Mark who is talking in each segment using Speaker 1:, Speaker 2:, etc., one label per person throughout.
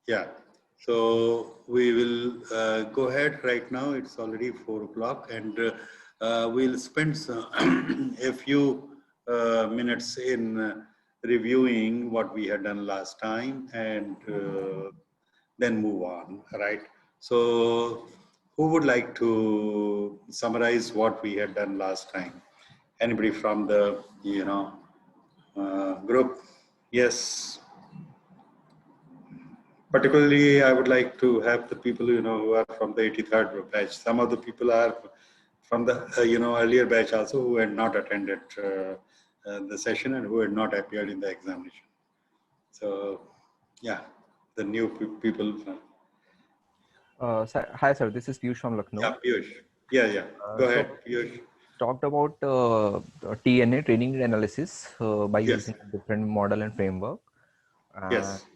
Speaker 1: Yeah. So we will go ahead right now. It's already 4 o'clock, and we'll spend a few minutes in reviewing what we had done last time, and then move on. Right. So, who would like to summarize what we had done last time? Anybody from the group? Yes. Particularly, I would like to have the people, who are from the 83rd batch. Some of the people are from the, earlier batch also who had not attended the session and who had not appeared in the examination. So, yeah, the new people.
Speaker 2: Hi, sir. This is Piyush from Lucknow.
Speaker 1: Yeah, Piyush. Yeah. Go ahead, Piyush.
Speaker 2: Talked about TNA, training need analysis, by
Speaker 1: Yes.
Speaker 2: using different model and framework. And
Speaker 1: Yes.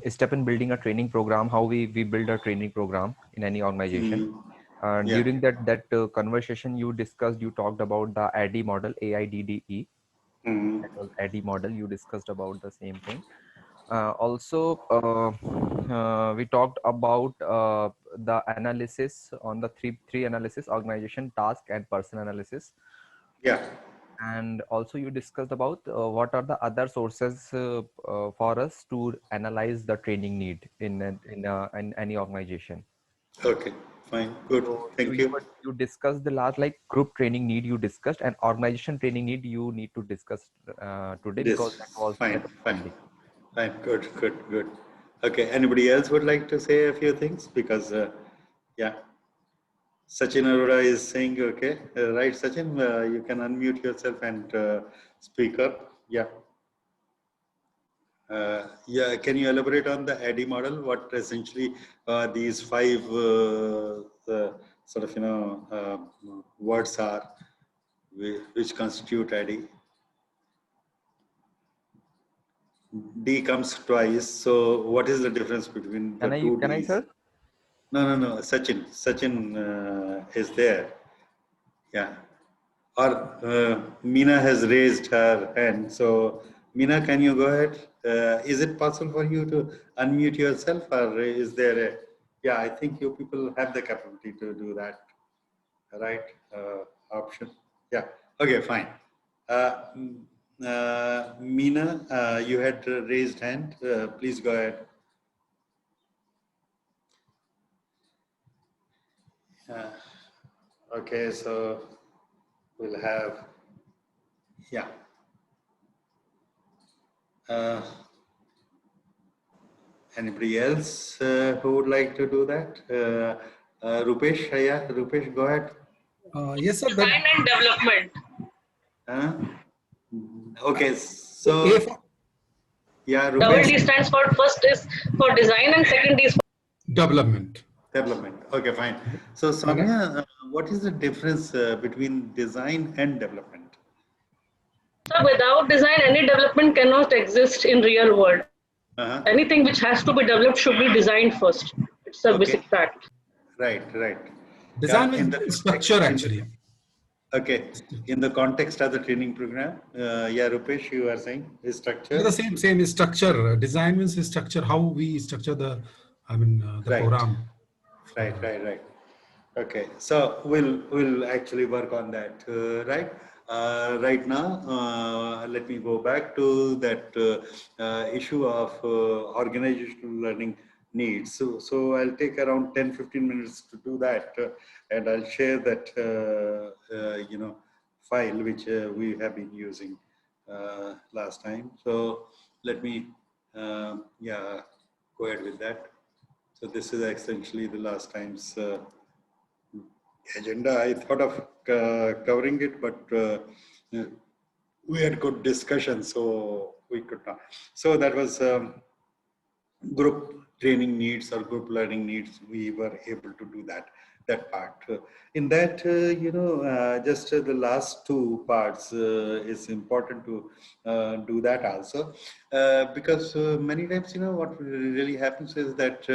Speaker 2: a step in building a training program, how we build a training program in any organization.
Speaker 1: Yeah.
Speaker 2: During that conversation you talked about the ADDIE model, AIDDE. That was ADDIE model. You discussed about the same thing. We talked about the analysis on the three analysis: organization, task, and person analysis.
Speaker 1: Yeah.
Speaker 2: And also you discussed about what are the other sources for us to analyze the training need in any organization.
Speaker 1: Okay. Fine. Good.
Speaker 2: So
Speaker 1: Thank you.
Speaker 2: you discussed the last, like, group training need you discussed, and organization training need you need to discuss today, because
Speaker 1: This.
Speaker 2: that
Speaker 1: Fine.
Speaker 2: was
Speaker 1: Fine.
Speaker 2: pending.
Speaker 1: Fine. Good. Okay. Anybody else would like to say a few things? Because, yeah, Sachin Arora is saying, okay. Right, Sachin, you can unmute yourself and speak up. Yeah. Yeah. Can you elaborate on the ADDIE model? What essentially these five sort of, words are which constitute ADDIE? D comes twice. So what is the difference between the two
Speaker 2: Can I,
Speaker 1: Ds?
Speaker 2: sir?
Speaker 1: No. Sachin is there. Yeah. Or Meena has raised her hand. So Meena, can you go ahead? Is it possible for you to unmute yourself, or is there a? Yeah, I think you people have the capability to do that, right? Option. Yeah. Okay. Fine. Meena, you had raised hand. Please go ahead. Okay, so we'll have, yeah. Anybody else who would like to do that? Rupesh, yeah, Rupesh, go ahead.
Speaker 3: Yes, sir.
Speaker 4: Design and development.
Speaker 1: Okay, so, yeah,
Speaker 4: Double D
Speaker 1: Rupesh.
Speaker 4: stands for first is for design and second is for
Speaker 3: development.
Speaker 1: Okay, fine. So, Soumya, what is the difference between design and development?
Speaker 4: So without design, any development cannot exist in real world. Anything which has to be developed should be designed first. It's a basic fact.
Speaker 1: Right.
Speaker 3: Design
Speaker 1: In
Speaker 3: is structure, actually.
Speaker 1: Okay, in the context of the training program, yeah, Rupesh, you are saying is structure.
Speaker 3: Yeah, the same is structure. Design means is structure. How we structure the, the program.
Speaker 1: Right. Okay, so we'll actually work on that, right? Right now, let me go back to that issue of organizational learning needs. So I'll take around 10-15 minutes to do that, and I'll share that file which we have been using last time. So let me go ahead with that. So this is essentially the last time's agenda. I thought of covering it, but we had good discussion, so we could not. So that was group training needs or group learning needs. We were able to do that part. In that, just the last two parts is important to do that also, because many times, what really happens is that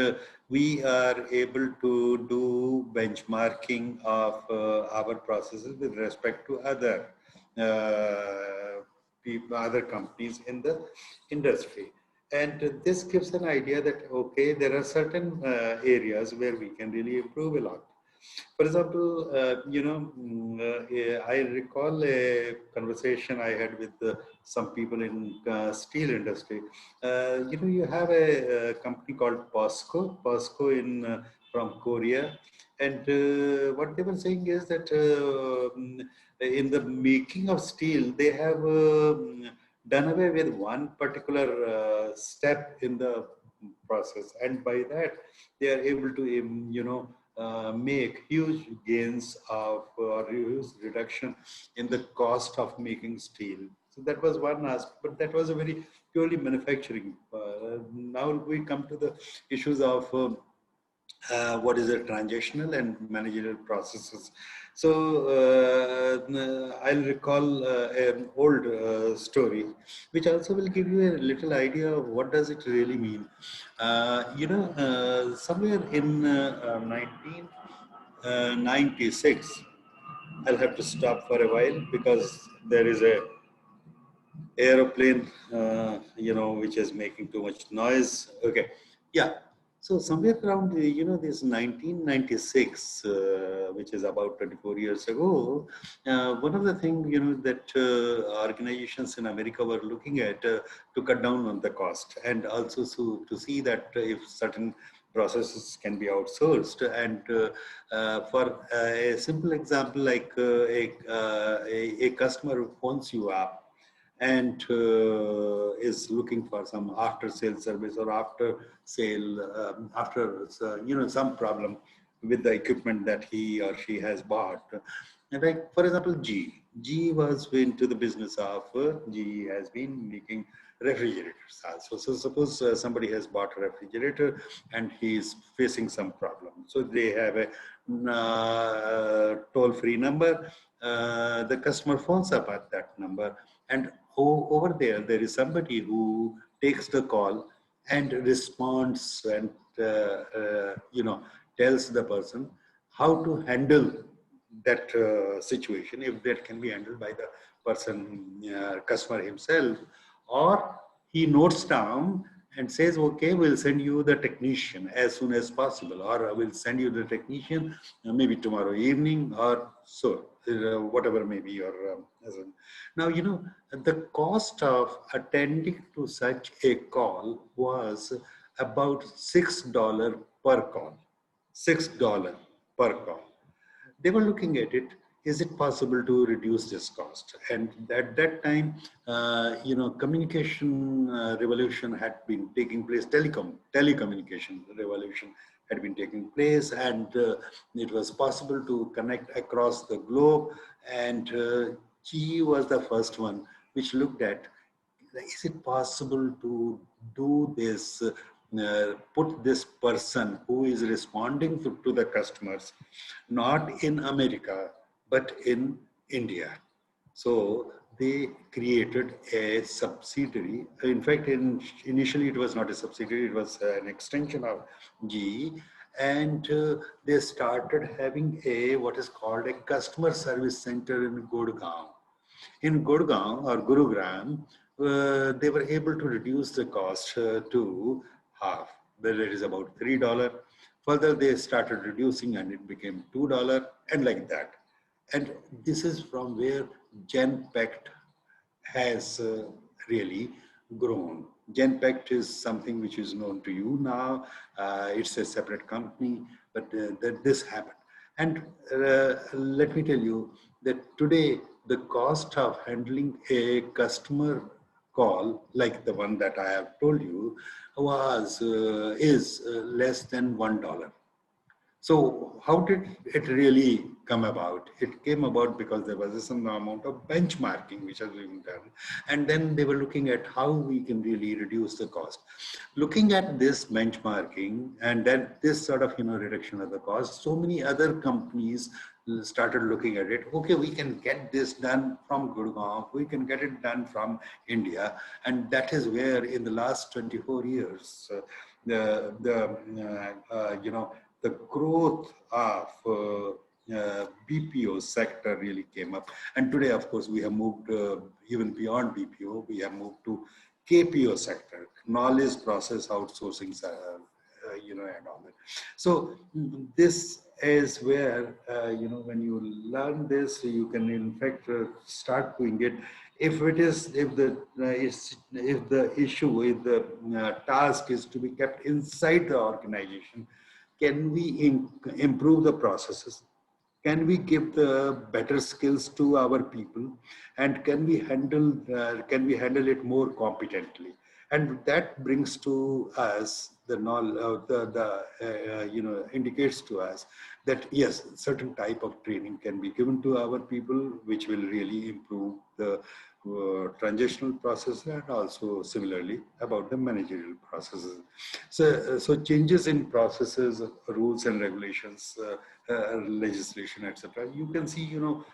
Speaker 1: we are able to do benchmarking of our processes with respect to other people, other companies in the industry. And this gives an idea that, okay, there are certain areas where we can really improve a lot. For example, I recall a conversation I had with some people in steel industry. You have a company called POSCO from Korea. And what they were saying is that in the making of steel, they have done away with one particular step in the process. And by that, they are able to, make huge gains of or huge reduction in the cost of making steel. So that was one aspect, but that was a very purely manufacturing. Now we come to the issues of what is it, transactional and managerial processes. So I'll recall an old story, which also will give you a little idea of what does it really mean. Somewhere in 1996, I'll have to stop for a while because there is a aeroplane, which is making too much noise. Okay, yeah. So somewhere around, this 1996, which is about 24 years ago, one of the things, that organizations in America were looking at to cut down on the cost, and also to see that if certain processes can be outsourced. And for a simple example, like a customer who phones you up and is looking for some after sale service or after sale, some problem with the equipment that he or she has bought. And like, for example, GE was into the business of, GE has been making refrigerators also. So suppose somebody has bought a refrigerator and he is facing some problem. So they have a toll-free number. The customer phones up at that number, and over there is somebody who takes the call and responds and tells the person how to handle that situation, if that can be handled by the person, customer himself, or he notes down and says, okay, we'll send you the technician as soon as possible, or we'll send you the technician maybe tomorrow evening, or so, whatever may be your now, the cost of attending to such a call was about $6 per call. $6 per call. They were looking at it, is it possible to reduce this cost? And at that time, communication revolution had been taking place, telecommunication revolution had been taking place, and it was possible to connect across the globe. And GE was the first one which looked at, is it possible to do this, put this person who is responding to the customers, not in America, but in India. So they created a subsidiary. In fact, initially it was not a subsidiary, it was an extension of GE. And they started having what is called a customer service center in Gurgaon. In Gurgaon or Gurugram, they were able to reduce the cost to half, where it is about $3. Further, they started reducing and it became $2, and like that. And this is from where Genpact has really grown. Genpact is something which is known to you now. It's a separate company, but this happened. And let me tell you that today, the cost of handling a customer call, like the one that I have told you, is less than $1. So how did it really come about? It came about because there was some amount of benchmarking which has been done. And then they were looking at how we can really reduce the cost. Looking at this benchmarking and then this sort of, reduction of the cost, so many other companies started looking at it. Okay, we can get this done from Gurgaon, we can get it done from India. And that is where in the last 24 years, the growth of BPO sector really came up. And today, of course, we have moved even beyond BPO. We have moved to KPO sector, knowledge process outsourcing, you know, and all that. So this is where, you know, when you learn this, you can in fact start doing it. If the issue, if the task is to be kept inside the organization, can we improve the processes? Can we give the better skills to our people, and can we handle it more competently? And that brings to us the knowledge, you know, indicates to us that yes, certain type of training can be given to our people, which will really improve the transitional process, and also similarly about the managerial processes. So changes in processes, rules and regulations, legislation, etc. You can see, you know,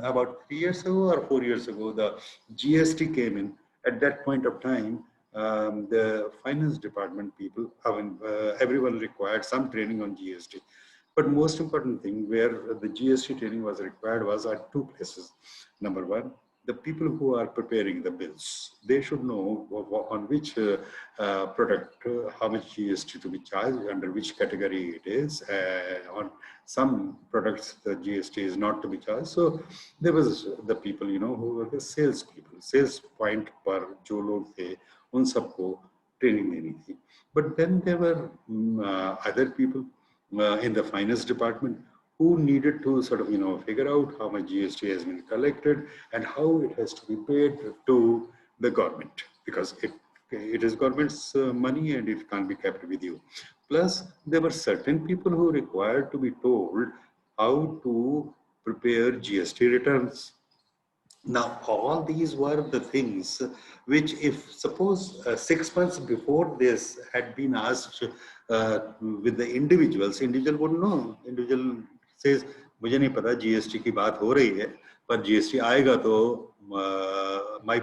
Speaker 1: about 3 years ago or 4 years ago, the GST came in. At that point of time, the finance department people, I mean, everyone required some training on GST. But most important thing where the GST training was required was at two places. Number one, the people who are preparing the bills, they should know on which product, how much GST to be charged, under which category it is. On some products, the GST is not to be charged. So there was the people, you know, who were the sales people, sales point per jo log the, un sabko training deni thi. But then there were other people in the finance department who needed to sort of, you know, figure out how much GST has been collected and how it has to be paid to the government, because it is government's money and it can't be kept with you. Plus, there were certain people who required to be told how to prepare GST returns. Now, all these were the things which, if suppose 6 months before this had been asked with the individual wouldn't know. Individual says, मुझे नहीं पता GST की बात हो रही है, पर GST आएगा तो my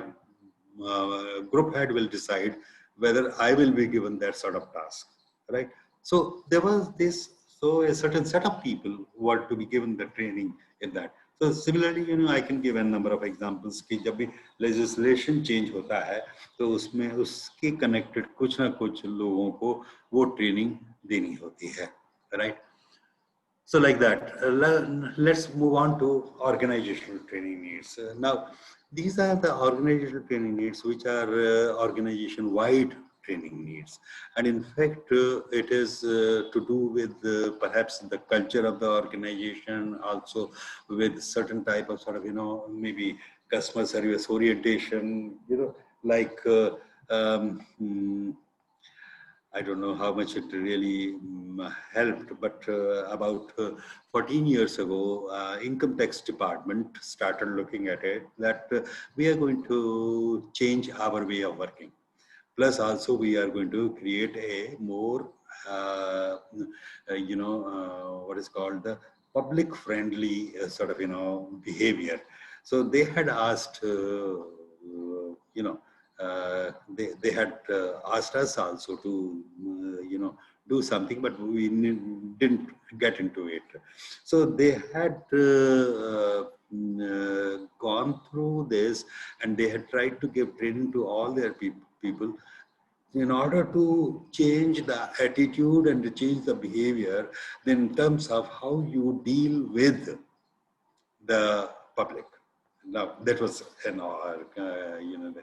Speaker 1: group head will decide whether I will be given that sort of task, right? So there was this, so a certain set of people who are to be given the training in that. So similarly, you know, I can give a number of examples कि जब भी legislation change होता है, तो उसमें उसके connected कुछ ना कुछ लोगों को वो training देनी होती है, right? So like that, let's move on to organizational training needs. Now, these are the organizational training needs which are organization-wide training needs. And in fact, it is to do with perhaps the culture of the organization, also with certain type of sort of, you know, maybe customer service orientation, you know, like, I don't know how much it really helped, but about 14 years ago, Income Tax Department started looking at it, that we are going to change our way of working. Plus also we are going to create a more, you know, what is called the public friendly sort of, you know, behavior. So they had asked, you know, they had asked us also to, you know, do something, but we didn't get into it. So they had gone through this, and they had tried to give training to all their people in order to change the attitude and to change the behavior in terms of how you deal with the public. Now, that was an, you know,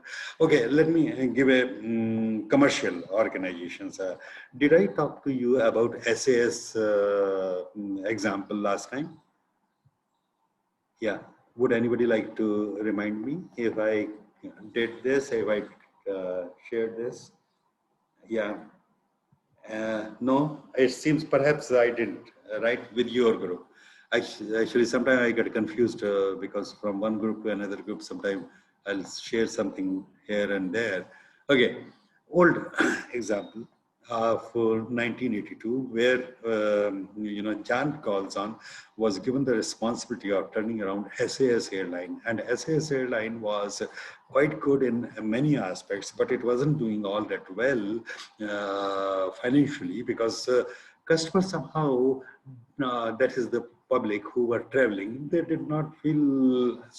Speaker 1: okay, let me give a commercial organizations. Did I talk to you about SAS example last time? Yeah. Would anybody like to remind me if I did this, if I shared this? Yeah. No, it seems perhaps I didn't, right, with your group. Actually, sometimes I get confused because from one group to another group, sometimes I'll share something here and there. Okay, old example for 1982, where you know, Jan Carlson was given the responsibility of turning around SAS Airline, and SAS Airline was quite good in many aspects, but it wasn't doing all that well financially, because customers somehow, that is the public who were traveling, they did not feel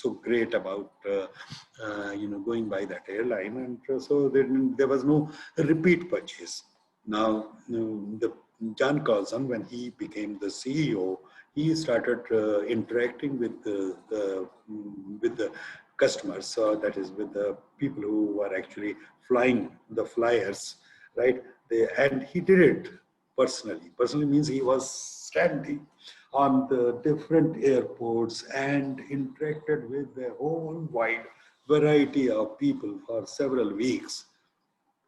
Speaker 1: so great about going by that airline, and so there was no repeat purchase. Now, the Jan Carlson, when he became the CEO, he started interacting with the customers, that is with the people who were actually flying the flyers, right? And he did it personally. Personally means he was standing on the different airports and interacted with a whole wide variety of people for several weeks.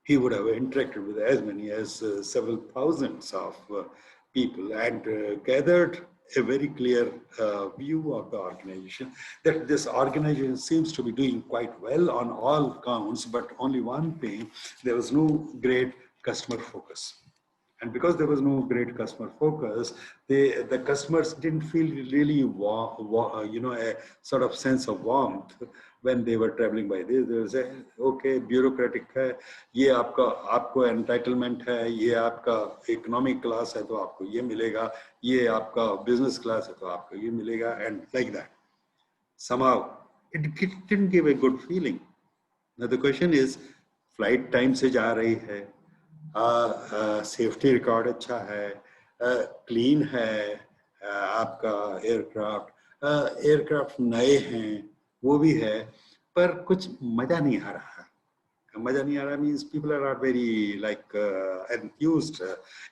Speaker 1: He would have interacted with as many as several thousands of people and gathered a very clear view of the organization, that this organization seems to be doing quite well on all counts, but only one thing, there was no great customer focus. And because there was no great customer focus, the customers didn't feel really a sort of sense of warmth when they were traveling by this. They would say, okay, bureaucratic है, ये आपको entitlement है, ये आपका economic class है तो आपको ये मिलेगा, ये आपका business class है तो आपको ये मिलेगा, and like that. Somehow, it didn't give a good feeling. Now the question is, flight time से जा रही है, सेफ्टी रिकॉर्ड अच्छा है, क्लीन है, आपका एयरक्राफ्ट नए हैं, वो भी है, पर कुछ मजा नहीं आ रहा. Manja nahi aa raha means people are not very enthused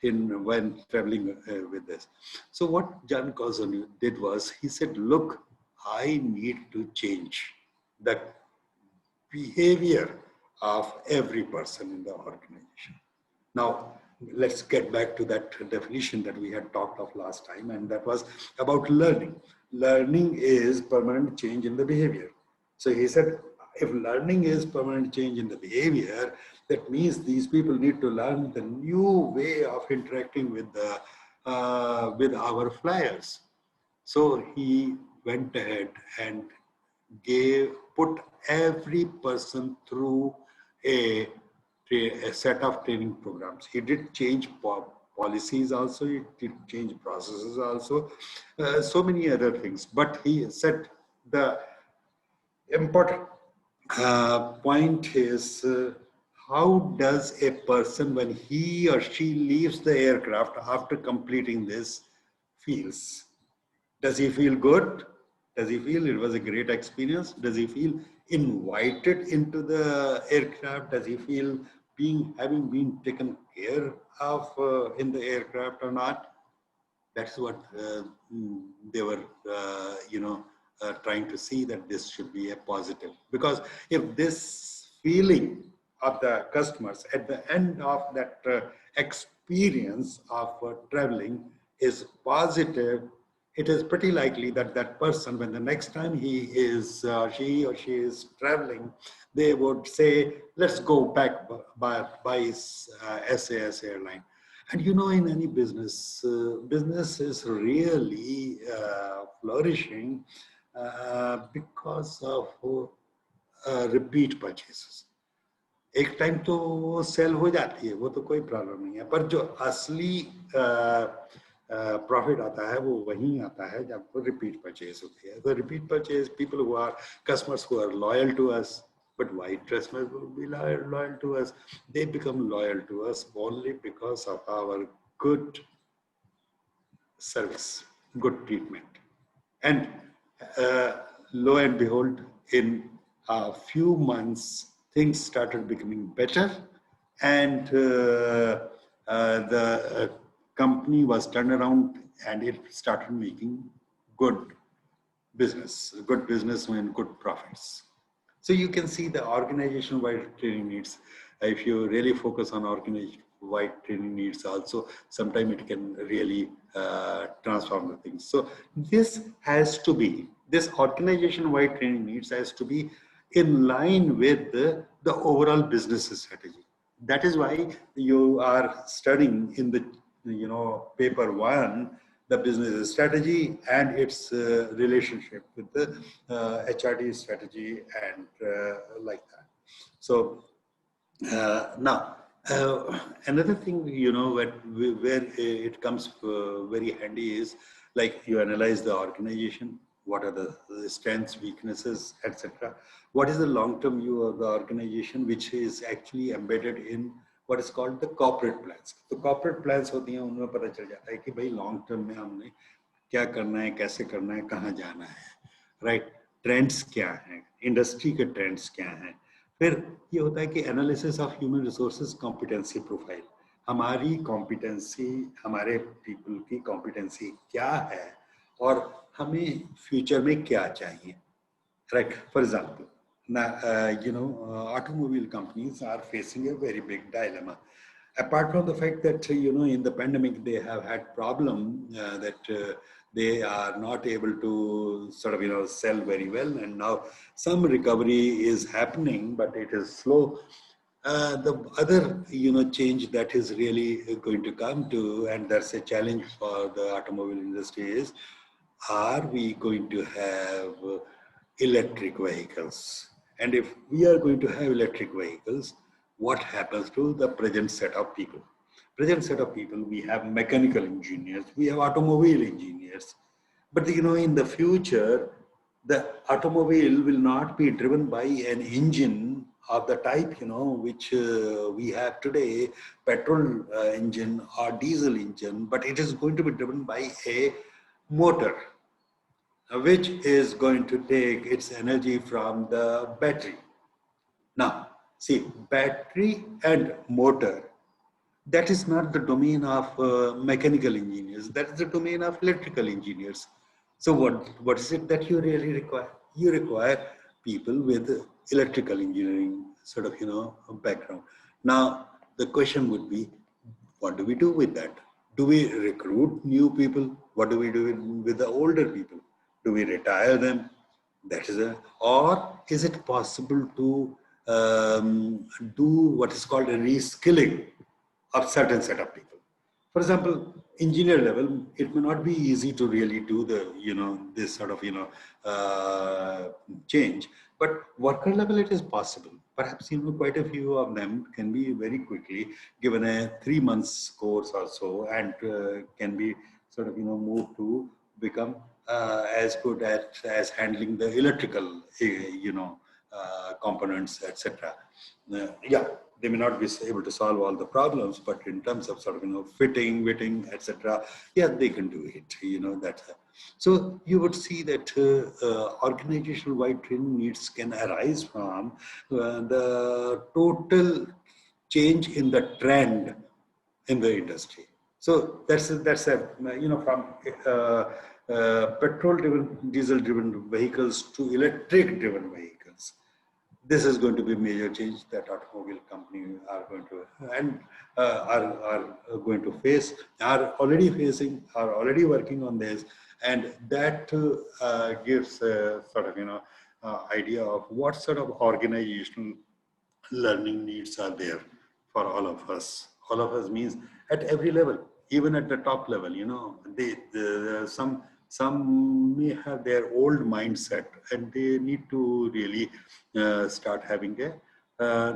Speaker 1: when traveling with this. So what Jan Carlson did was, he said, look, I need to change the behavior of every person in the organization. Now, let's get back to that definition that we had talked of last time, and that was about learning. Learning is permanent change in the behavior. So he said, if learning is permanent change in the behavior, that means these people need to learn the new way of interacting with our flyers. So he went ahead and put every person through a set of training programs. He did change policies also, he did change processes also, so many other things. But he said the important point is, how does a person, when he or she leaves the aircraft after completing this, feels? Does he feel good? Does he feel it was a great experience? Does he feel invited into the aircraft? Does he feel having been taken care of in the aircraft or not? That's what they were, trying to see, that this should be a positive. Because if this feeling of the customers at the end of that experience of traveling is positive, it is pretty likely that that person, when the next time he or she is traveling, they would say, let's go back by SAS airline. And in any business, business is really flourishing because of repeat purchases. एक time तो वो cell हो जाती है, वो तो कोई problem नहीं है, पर जो असली प्रॉफिट आता है वो वहीं आता है जब वो रिपीट परचेज होती है. तो repeat purchase, people who are customers who are loyal to us, but white customers will be loyal to us. They become loyal to us only because of our good service, good treatment. And lo and behold, in a few months, things started becoming better, and the company was turned around and it started making good business and good profits. So you can see the organization-wide training needs. If you really focus on organization-wide training needs also, sometimes it can really transform the things. So this organization-wide training needs has to be in line with the overall business strategy. That is why you are studying in the paper 1, the business strategy and its relationship with the HRD strategy and like that. So now another thing, where it comes very handy is Like you analyze the organization, what are the strengths, weaknesses, etc. What is the long-term view of the organization, which is actually embedded in what is called the corporate plans. तो corporate plans होती हैं, उनमें पता चल जाता है कि भाई long term में हमने क्या करना है, कैसे करना है, कहाँ जाना है, right? Trends क्या हैं, industry के trends क्या हैं. फिर ये होता है कि analysis of human resources competency profile. हमारी competency, हमारे people की competency क्या है और हमें future में क्या चाहिए, right? For example, now, automobile companies are facing a very big dilemma. Apart from the fact that, in the pandemic, they have had problem that they are not able to sort of, sell very well. And now some recovery is happening, but it is slow. The other, change that is really going to come to, and that's a challenge for the automobile industry is, are we going to have electric vehicles? And if we are going to have electric vehicles, what happens to the present set of people? Present set of people, we have mechanical engineers, we have automobile engineers. But in the future, the automobile will not be driven by an engine of the type, which we have today, petrol engine or diesel engine, but it is going to be driven by a motor, which is going to take its energy from the battery. Now, see, battery and motor, that is not the domain of mechanical engineers. That is the domain of electrical engineers. So what is it that you really require? You require people with electrical engineering sort of, background. Now, the question would be, what do we do with that? Do we recruit new people? What do we do with the older people? Do we retire them? That is or is it possible to do what is called a reskilling of certain set of people? For example, engineer level, it may not be easy to really do the, this sort of, change, but worker level, it is possible. Perhaps, quite a few of them can be very quickly given a 3 months course or so, and can be sort of, moved to become as good as handling the electrical, components, etc. Yeah, they may not be able to solve all the problems, but in terms of sort of, fitting, witting, etc., yeah, they can do it. That's so you would see that organizational-wide training needs can arise from the total change in the trend in the industry. So that's a from petrol-driven, diesel-driven vehicles to electric-driven vehicles. This is going to be a major change that automobile companies are going to and are going to face, are already facing, are already working on this, and that gives a sort of idea of what sort of organizational learning needs are there for all of us. All of us means at every level, even at the top level. Some may have their old mindset, and they need to really start having a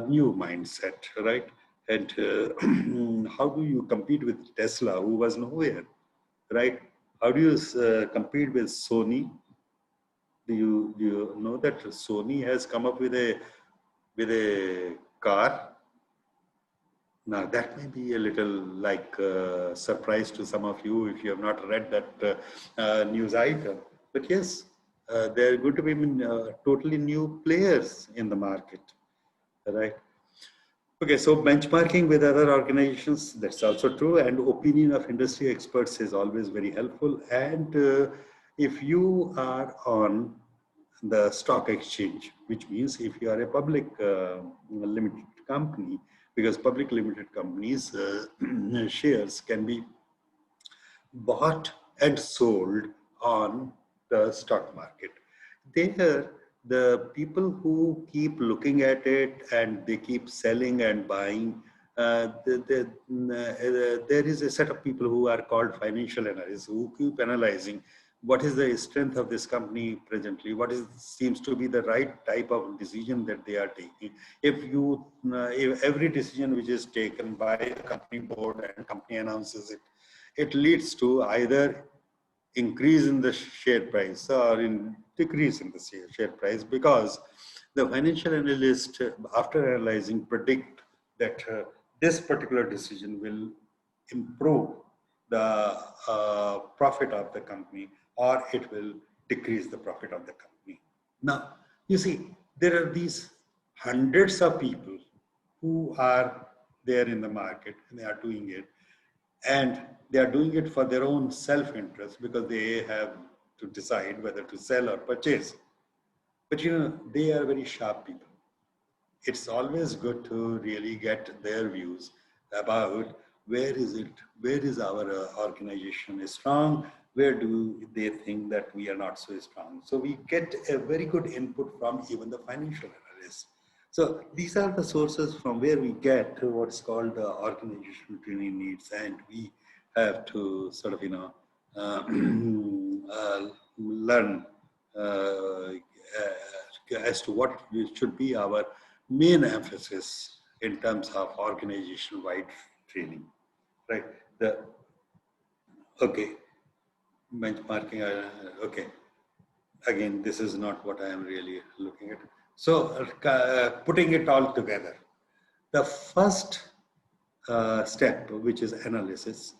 Speaker 1: new mindset, right? And how do you compete with Tesla, who was nowhere, right? How do you compete with Sony? Do you know that Sony has come up with a car? Now, that may be a little like surprise to some of you if you have not read that news item. But yes, there are going to be totally new players in the market, right? Okay, so benchmarking with other organizations, that's also true. And opinion of industry experts is always very helpful. And if you are on the stock exchange, which means if you are a public limited company, because public limited companies shares can be bought and sold on the stock market. There, the people who keep looking at it and they keep selling and buying, there is a set of people who are called financial analysts who keep analyzing what is the strength of this company presently, what seems to be the right type of decision that they are taking. If every decision which is taken by the company board and company announces it, it leads to either increase in the share price or in decrease in the share price, because the financial analyst, after analyzing, predict that this particular decision will improve the profit of the company, or it will decrease the profit of the company. Now, you see, there are these hundreds of people who are there in the market, and they are doing it, and they are doing it for their own self-interest, because they have to decide whether to sell or purchase. But they are very sharp people. It's always good to really get their views about where is our organization strong, where do they think that we are not so strong. So we get a very good input from even the financial analysts. So these are the sources from where we get what's called organizational training needs, and we have to sort of learn as to what should be our main emphasis in terms of organizational-wide training, right? Benchmarking. Okay, again, this is not what I am really looking at. So putting it all together, the first step, which is analysis,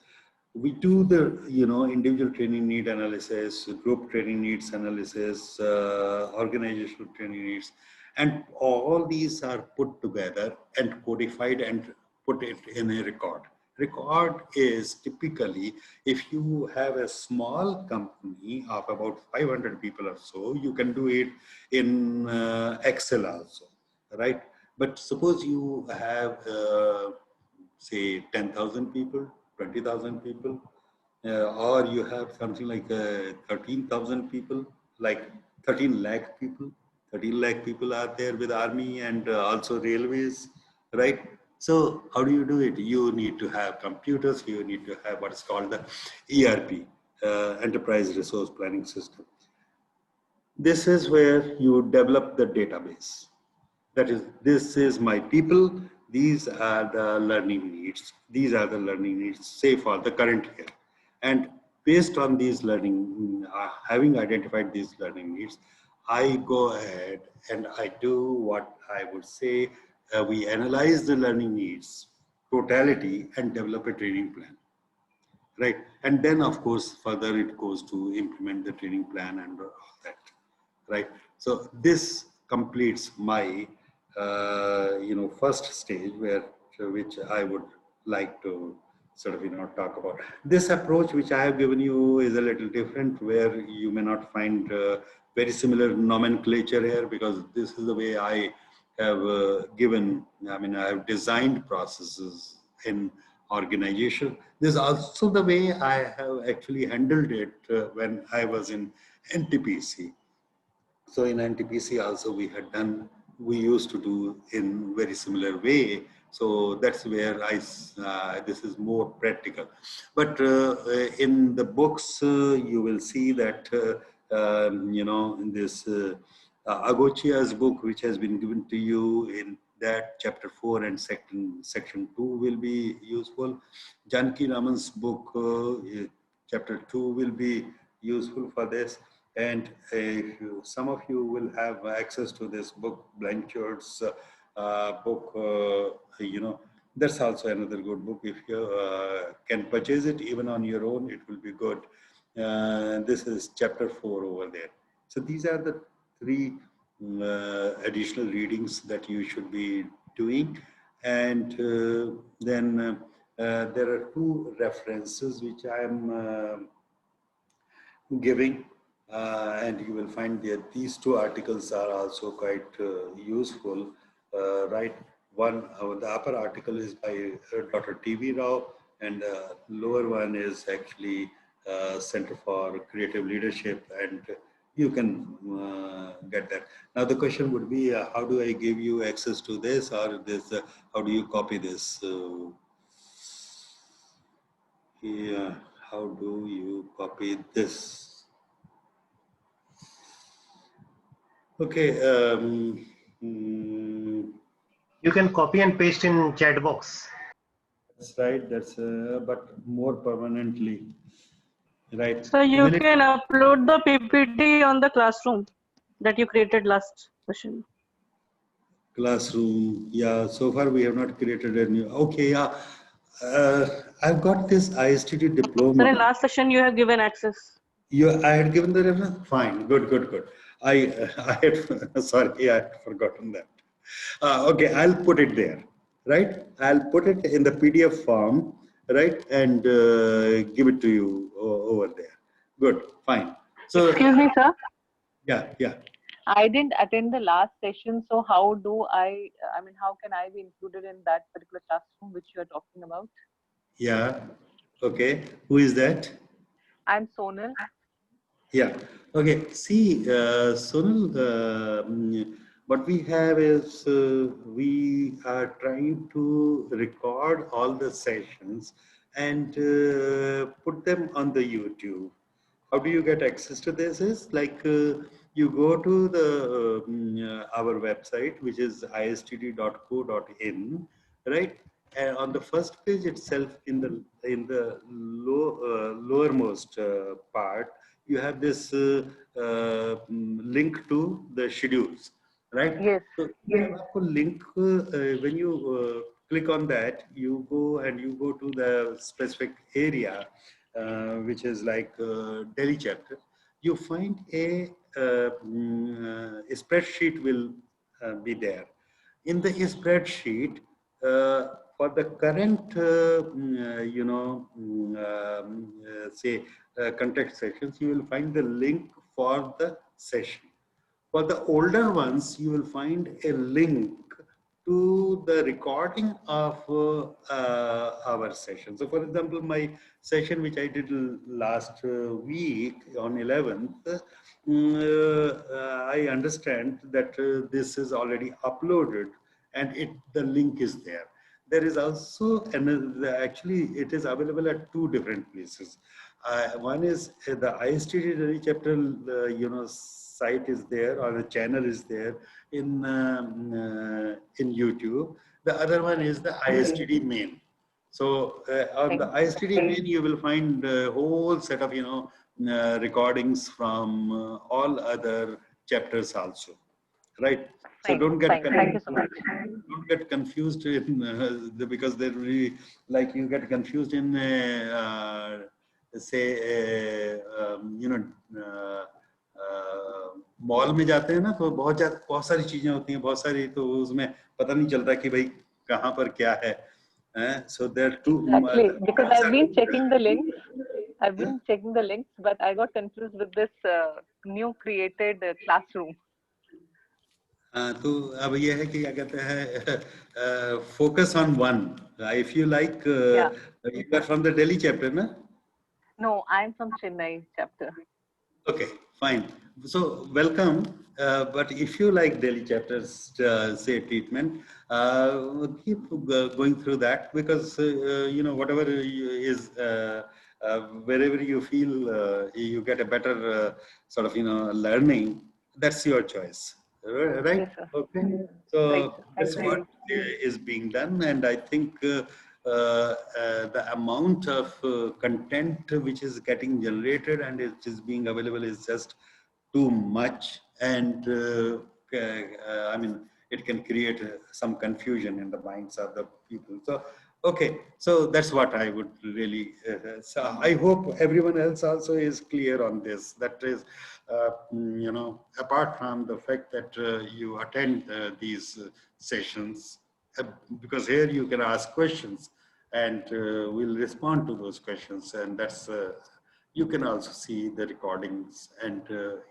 Speaker 1: we do the individual training need analysis, group training needs analysis, organizational training needs, and all these are put together and codified and put it in a record. Record is typically, if you have a small company of about 500 people or so, you can do it in Excel also, right? But suppose you have, say, 10,000 people, 20,000 people, or you have something like 13,000 people, like 13 lakh people. 13 lakh people are there with army and also railways, right? So how do you do it? You need to have computers, you need to have what's called the ERP, Enterprise Resource Planning System. This is where you develop the database. That is, this is my people, these are the learning needs. These are the learning needs, say for the current year. And based on these learning, having identified these learning needs, I go ahead and I do what I would say, we analyze the learning needs, totality, and develop a training plan, right? And then of course, further it goes to implement the training plan and all that, right? So this completes my, first stage which I would like to sort of, talk about. This approach which I have given you is a little different, where you may not find very similar nomenclature here, because this is the way I have I have designed processes in organization. This is also the way I have actually handled it when I was in NTPC. So in NTPC also we used to do in very similar way. So that's where this is more practical. But in the books, you will see that, in this Agochia's book, which has been given to you, in that chapter 4 and section 2 will be useful. Janaki Raman's book, chapter 2 will be useful for this. And some of you will have access to this book, Blanchard's book, that's also another good book. If you can purchase it even on your own, it will be good. This is chapter 4 over there. So these are the 3 additional readings that you should be doing. And then there are 2 references which I am giving. And you will find that these 2 articles are also quite useful, right? One, the upper article is by Dr. T.V. Rao, and the lower one is actually Center for Creative Leadership, and you can get that. Now the question would be, how do I give you access to this, or this? How do you copy this? Yeah, how do you copy this? Okay.
Speaker 5: You can copy and paste in chat box.
Speaker 1: That's right. That's but more permanently. right?
Speaker 4: So you can upload the PPT on the Classroom that you created last session.
Speaker 1: Classroom, yeah. So far we have not created a new. Okay, yeah. I've got this ISTD diploma.
Speaker 4: Sir, in last session you have given access.
Speaker 1: I had given the reference. Fine, good. I had sorry, I had forgotten that. Okay, I'll put it there, right? I'll put it in the PDF form, right, and give it to you over there. Good, fine. So,
Speaker 6: excuse me, sir.
Speaker 1: Yeah.
Speaker 6: I didn't attend the last session, so how do I mean, how can I be included in that particular classroom which you are talking about?
Speaker 1: Yeah. Okay. Who is that?
Speaker 6: I'm Sonal.
Speaker 1: Yeah. Okay. See, Sonal, what we have is we are trying to record all the sessions and put them on the YouTube. How do you get access to this? Is like you go to the our website, which is istd.co.in, right? And on the first page itself, in the lowermost part, you have this link to the schedules, right?
Speaker 6: Yes.
Speaker 1: So you have a link. When you click on that, you go to the specific area, which is like Delhi chapter. You find a spreadsheet will be there. In the spreadsheet, for the current, say contact sessions, you will find the link for the session. For the older ones, you will find a link to the recording of our session. So for example, my session which I did last week on 11th, I understand that this is already uploaded and the link is there. There is also another, actually it is available at two different places. One is the ISTD Delhi chapter, site is there, or the channel is there in YouTube. The other one is the ISTD main. So on the ISTD main, you will find a whole set of recordings from all other chapters also, right? So don't get confused.
Speaker 6: Thank you so much.
Speaker 1: Don't get confused in because they're really like you get confused in say mall में जाते हैं ना तो बहुत सारी चीजें होती हैं बहुत सारी तो उसमें पता नहीं चलता कि भाई कहाँ पर क्या है so there are two
Speaker 6: exactly because I've been checking the links but I got confused with this new created classroom.
Speaker 1: तो अब ये है कि क्या कहते हैं focus on one. If you like, you are from the Delhi chapter, na? No,
Speaker 6: I'm from Chennai chapter.
Speaker 1: Okay, fine. So welcome. But if you like Delhi chapters, say treatment, keep going through that because whatever is wherever you feel you get a better sort of learning. That's your choice. Right?
Speaker 6: Yes,
Speaker 1: okay. So that's what is being done, and I think the amount of content which is getting generated and it is being available is just too much, and I mean it can create some confusion in the minds of the people. So okay, so that's what I would really. So I hope everyone else also is clear on this. That is. Apart from the fact that you attend these sessions, because here you can ask questions and we'll respond to those questions, and that's you can also see the recordings, and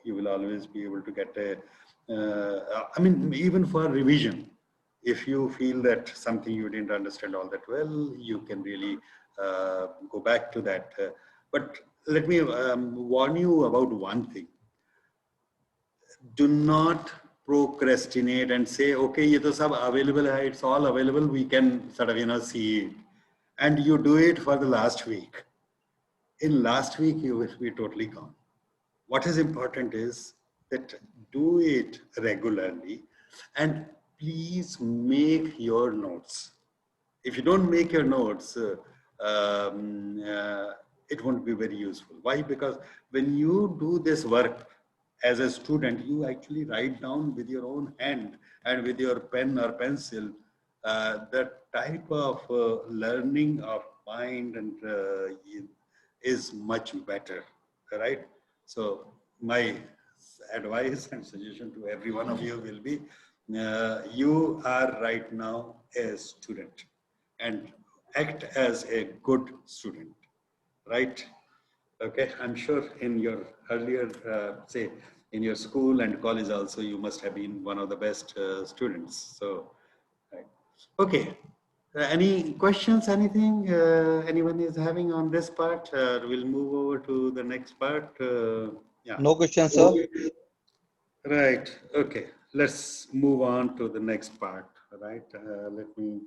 Speaker 1: you will always be able to get I mean, even for revision, if you feel that something you didn't understand all that well, you can really go back to that. But let me warn you about one thing. Do not procrastinate and say, okay, ye to sab available hai, it's all available, we can sort of, see it. And you do it for the last week. In last week, you will be totally gone. What is important is that do it regularly and please make your notes. If you don't make your notes, it won't be very useful. Why? Because when you do this work as a student, you actually write down with your own hand and with your pen or pencil the type of learning of mind and is much better, right? So my advice and suggestion to every one of you will be, you are right now a student and act as a good student, right? Okay, I'm sure in your earlier, say, in your school and college also, you must have been one of the best students. So, right. Okay. Any questions, anything anyone is having on this part? We'll move over to the next part. Yeah.
Speaker 7: No question, sir.
Speaker 1: Right. Okay. Let's move on to the next part. Right. Let me.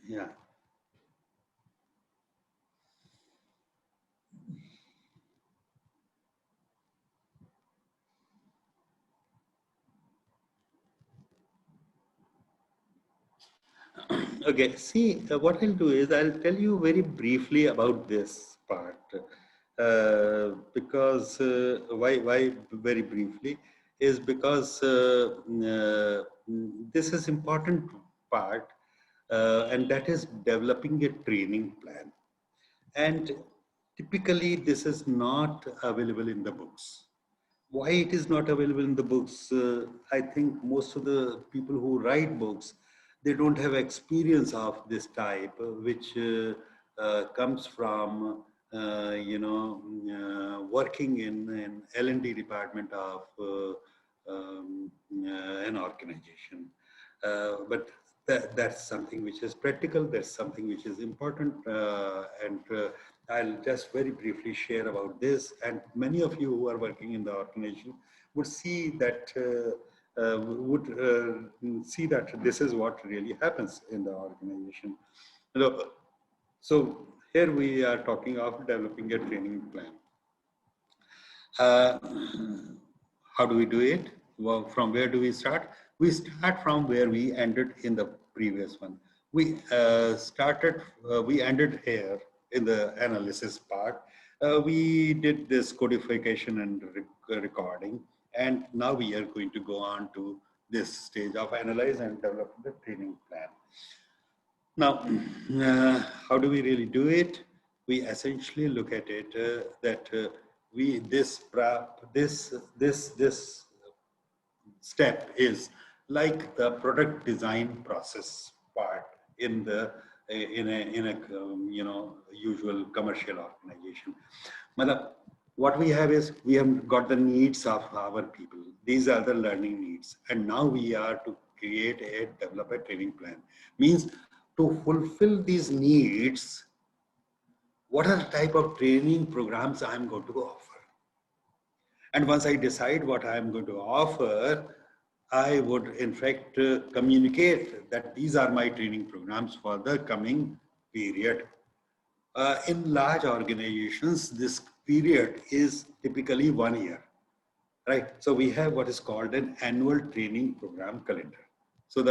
Speaker 1: Yeah. Okay, see, what I'll do is I'll tell you very briefly about this part because why very briefly is because this is important part and that is developing a training plan. And typically this is not available in the books. Why it is not available in the books? I think most of the people who write books, they don't have experience of this type, which comes from, working in an L&D department of an organization. But that's something which is practical, that's something which is important, and I'll just very briefly share about this. And many of you who are working in the organization would see that see that this is what really happens in the organization. So here we are talking of developing a training plan. How do we do it? Well, from where do we start? We start from where we ended in the previous one. We we ended here in the analysis part. We did this codification and recording, and now we are going to go on to this stage of analyze and develop the training plan. Now, how do we really do it? We essentially look at it that this step is like the product design process part in the in a usual commercial organization. What we have is we have got the needs of our people. These are the learning needs, and now we are to develop a training plan. Means to fulfill these needs, what are the type of training programs I'm going to offer? And once I decide what I'm going to offer, I would in fact communicate that these are my training programs for the coming period. In large organizations, this period is typically 1 year, right? So we have what is called an annual training program calendar. So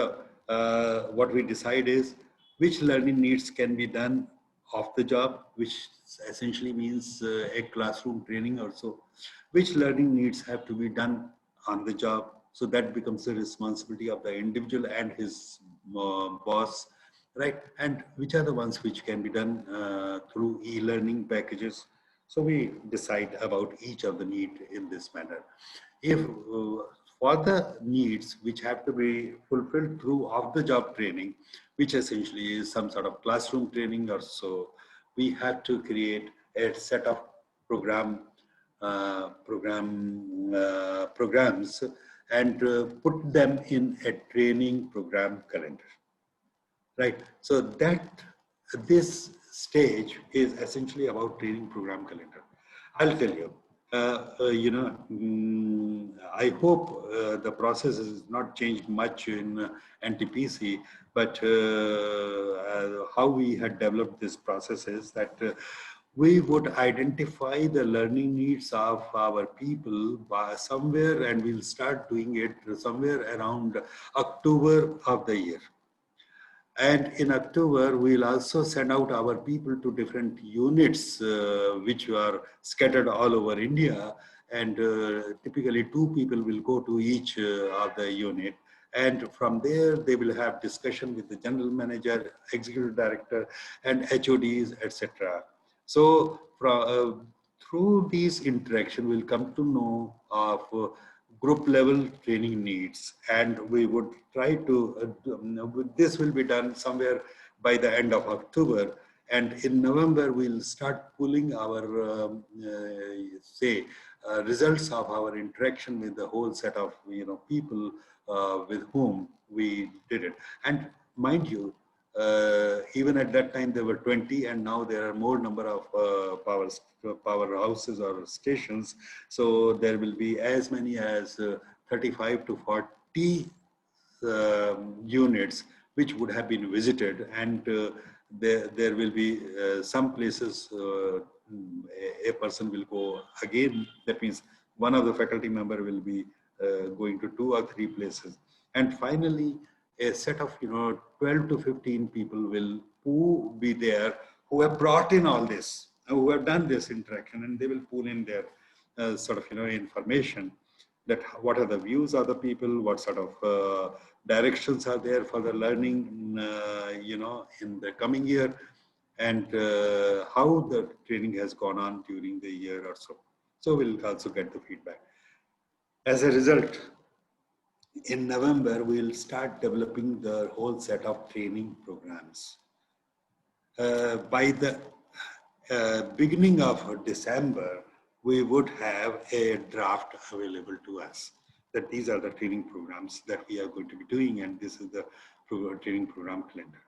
Speaker 1: what we decide is which learning needs can be done off the job, which essentially means a classroom training also. Which learning needs have to be done on the job. So that becomes the responsibility of the individual and his boss, right? And which are the ones which can be done through e-learning packages. So we decide about each of the need in this manner. If for the needs which have to be fulfilled through off-the-job training, which essentially is some sort of classroom training or so, we have to create a set of programs and put them in a training program calendar, right? So this stage is essentially about training program calendar. I'll tell you, I hope the process has not changed much in NTPC, but how we had developed this process is that we would identify the learning needs of our people by somewhere, and we'll start doing it somewhere around October of the year. And in October, we'll also send out our people to different units, which are scattered all over India. And typically 2 people will go to each of the unit. And from there, they will have discussion with the general manager, executive director, and HODs, etc. So through these interaction, we'll come to know of group level training needs, and we would try to, this will be done somewhere by the end of October, and in November we'll start pulling our, results of our interaction with the whole set of, people with whom we did it. And mind you, even at that time there were 20, and now there are more number of powerhouses or stations. So there will be as many as 35 to 40 units which would have been visited, and there will be some places a person will go again. That means one of the faculty member will be going to 2 or 3 places, and finally a set of 12 to 15 people who be there, who have brought in all this, who have done this interaction, and they will pull in their information, that what are the views of the people, what sort of directions are there for the learning in the coming year, and how the training has gone on during the year or so. So we'll also get the feedback. As a result, in November, we'll start developing the whole set of training programs. By the beginning of December, we would have a draft available to us, that these are the training programs that we are going to be doing, and this is the training program calendar.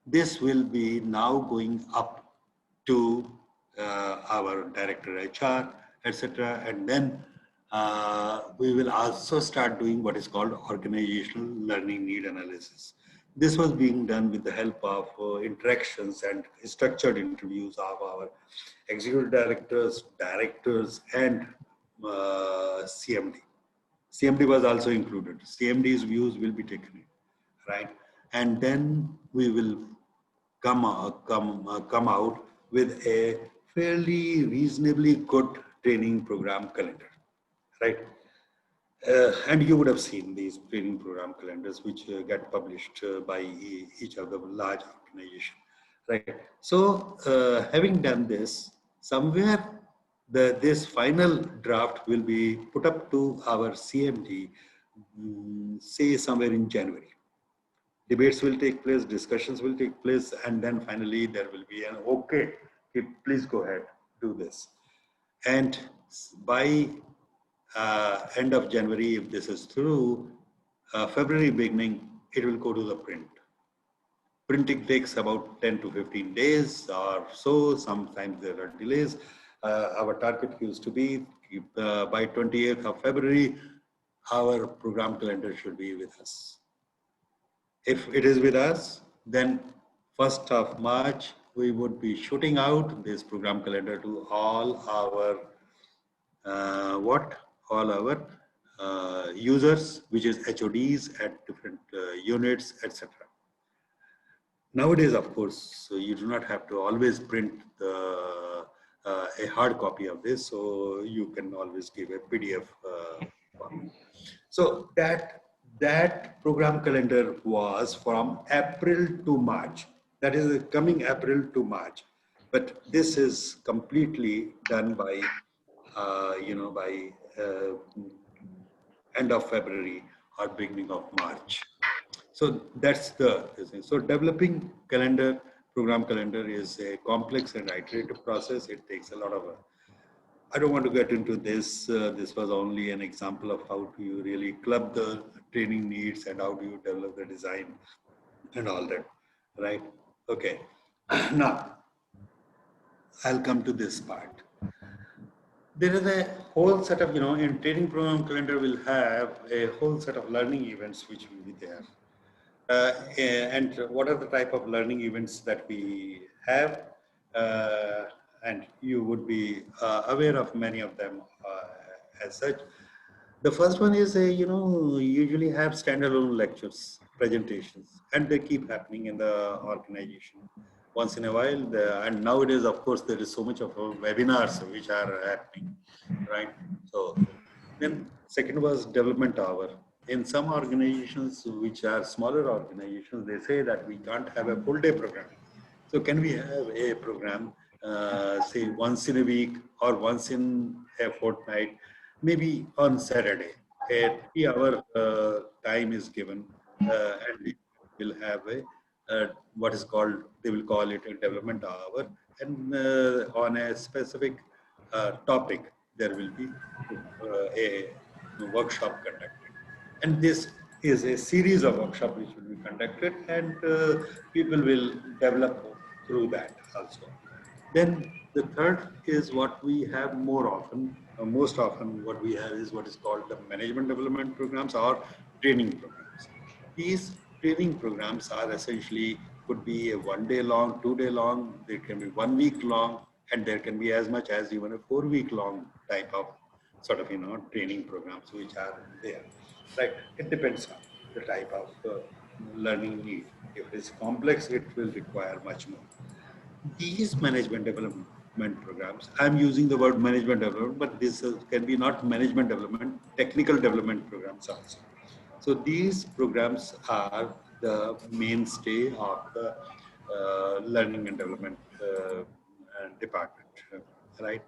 Speaker 1: This will be now going up to our director HR, etc. And then we will also start doing what is called organizational learning need analysis. This was being done with the help of interactions and structured interviews of our executive directors, and CMD. CMD was also included. CMD's views will be taken in, right? And then we will come out with a fairly reasonably good training program calendar, right? And you would have seen these training program calendars which get published by each of the large organizations, right? So having done this, somewhere this final draft will be put up to our CMD, say somewhere in January. Debates will take place, discussions will take place, and then finally there will be an okay, please go ahead, do this. And by end of January, if this is through, February beginning, it will go to the print. Printing takes about 10 to 15 days or so. Sometimes there are delays. Our target used to be by 28th of February, our program calendar should be with us. If it is with us, then 1st of March, we would be shooting out this program calendar to all our users, which is HODs at different units, etc. Nowadays, of course, you do not have to always print a hard copy of this, so you can always give a PDF format. So that program calendar was from April to March. That is coming April to March. But this is completely done by end of February or beginning of March. So that's the thing. So developing program calendar is a complex and iterative process. It takes a lot of, I don't want to get into this. This was only an example of how do you really club the training needs and how do you develop the design and all that, right? Okay. Now, I'll come to this part. There is a whole set of, in training program calendar will have a whole set of learning events which will be there. And what are the type of learning events that we have? And you would be aware of many of them as such. The first one is, usually have standalone lectures, presentations, and they keep happening in the organization. Once in a while, and nowadays, of course, there is so much of webinars which are happening, right? So then second was development hour. In some organizations which are smaller organizations, they say that we can't have a full day program. So can we have a program, say once in a week or once in a fortnight, maybe on Saturday, a 3-hour time is given, and it will have what is called, they will call it a development hour, and on a specific topic, there will be a workshop conducted. And this is a series of workshops which will be conducted, and people will develop through that also. Then the third is what we have more often, most often what we have is what is called the management development programs or training programs. These training programs are essentially, could be a 1 day long, 2 day long, they can be 1 week long, and there can be as much as even a 4-week long type of sort of, training programs which are there, right? It depends on the type of learning need. If it is complex, it will require much more. These management development programs, I'm using the word management development, but this can be not management development, technical development programs also. So these programs are the mainstay of the learning and development department, right?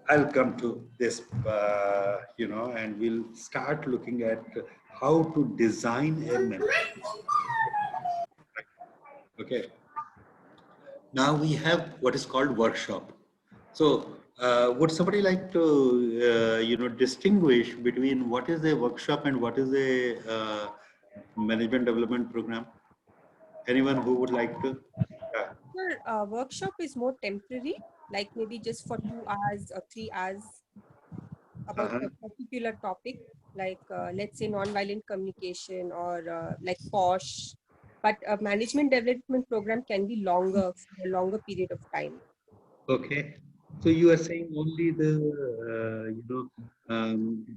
Speaker 1: I'll come to this, and we'll start looking at how to design a management. Okay. Now we have what is called workshop. So would somebody like to, distinguish between what is a workshop and what is a management development program? Anyone who would like to?
Speaker 7: Workshop is more temporary, like maybe just for 2 hours or 3 hours about a particular topic, like let's say nonviolent communication or like POSH. But a management development program can be longer, for a longer period of time.
Speaker 1: Okay. So you are saying only the,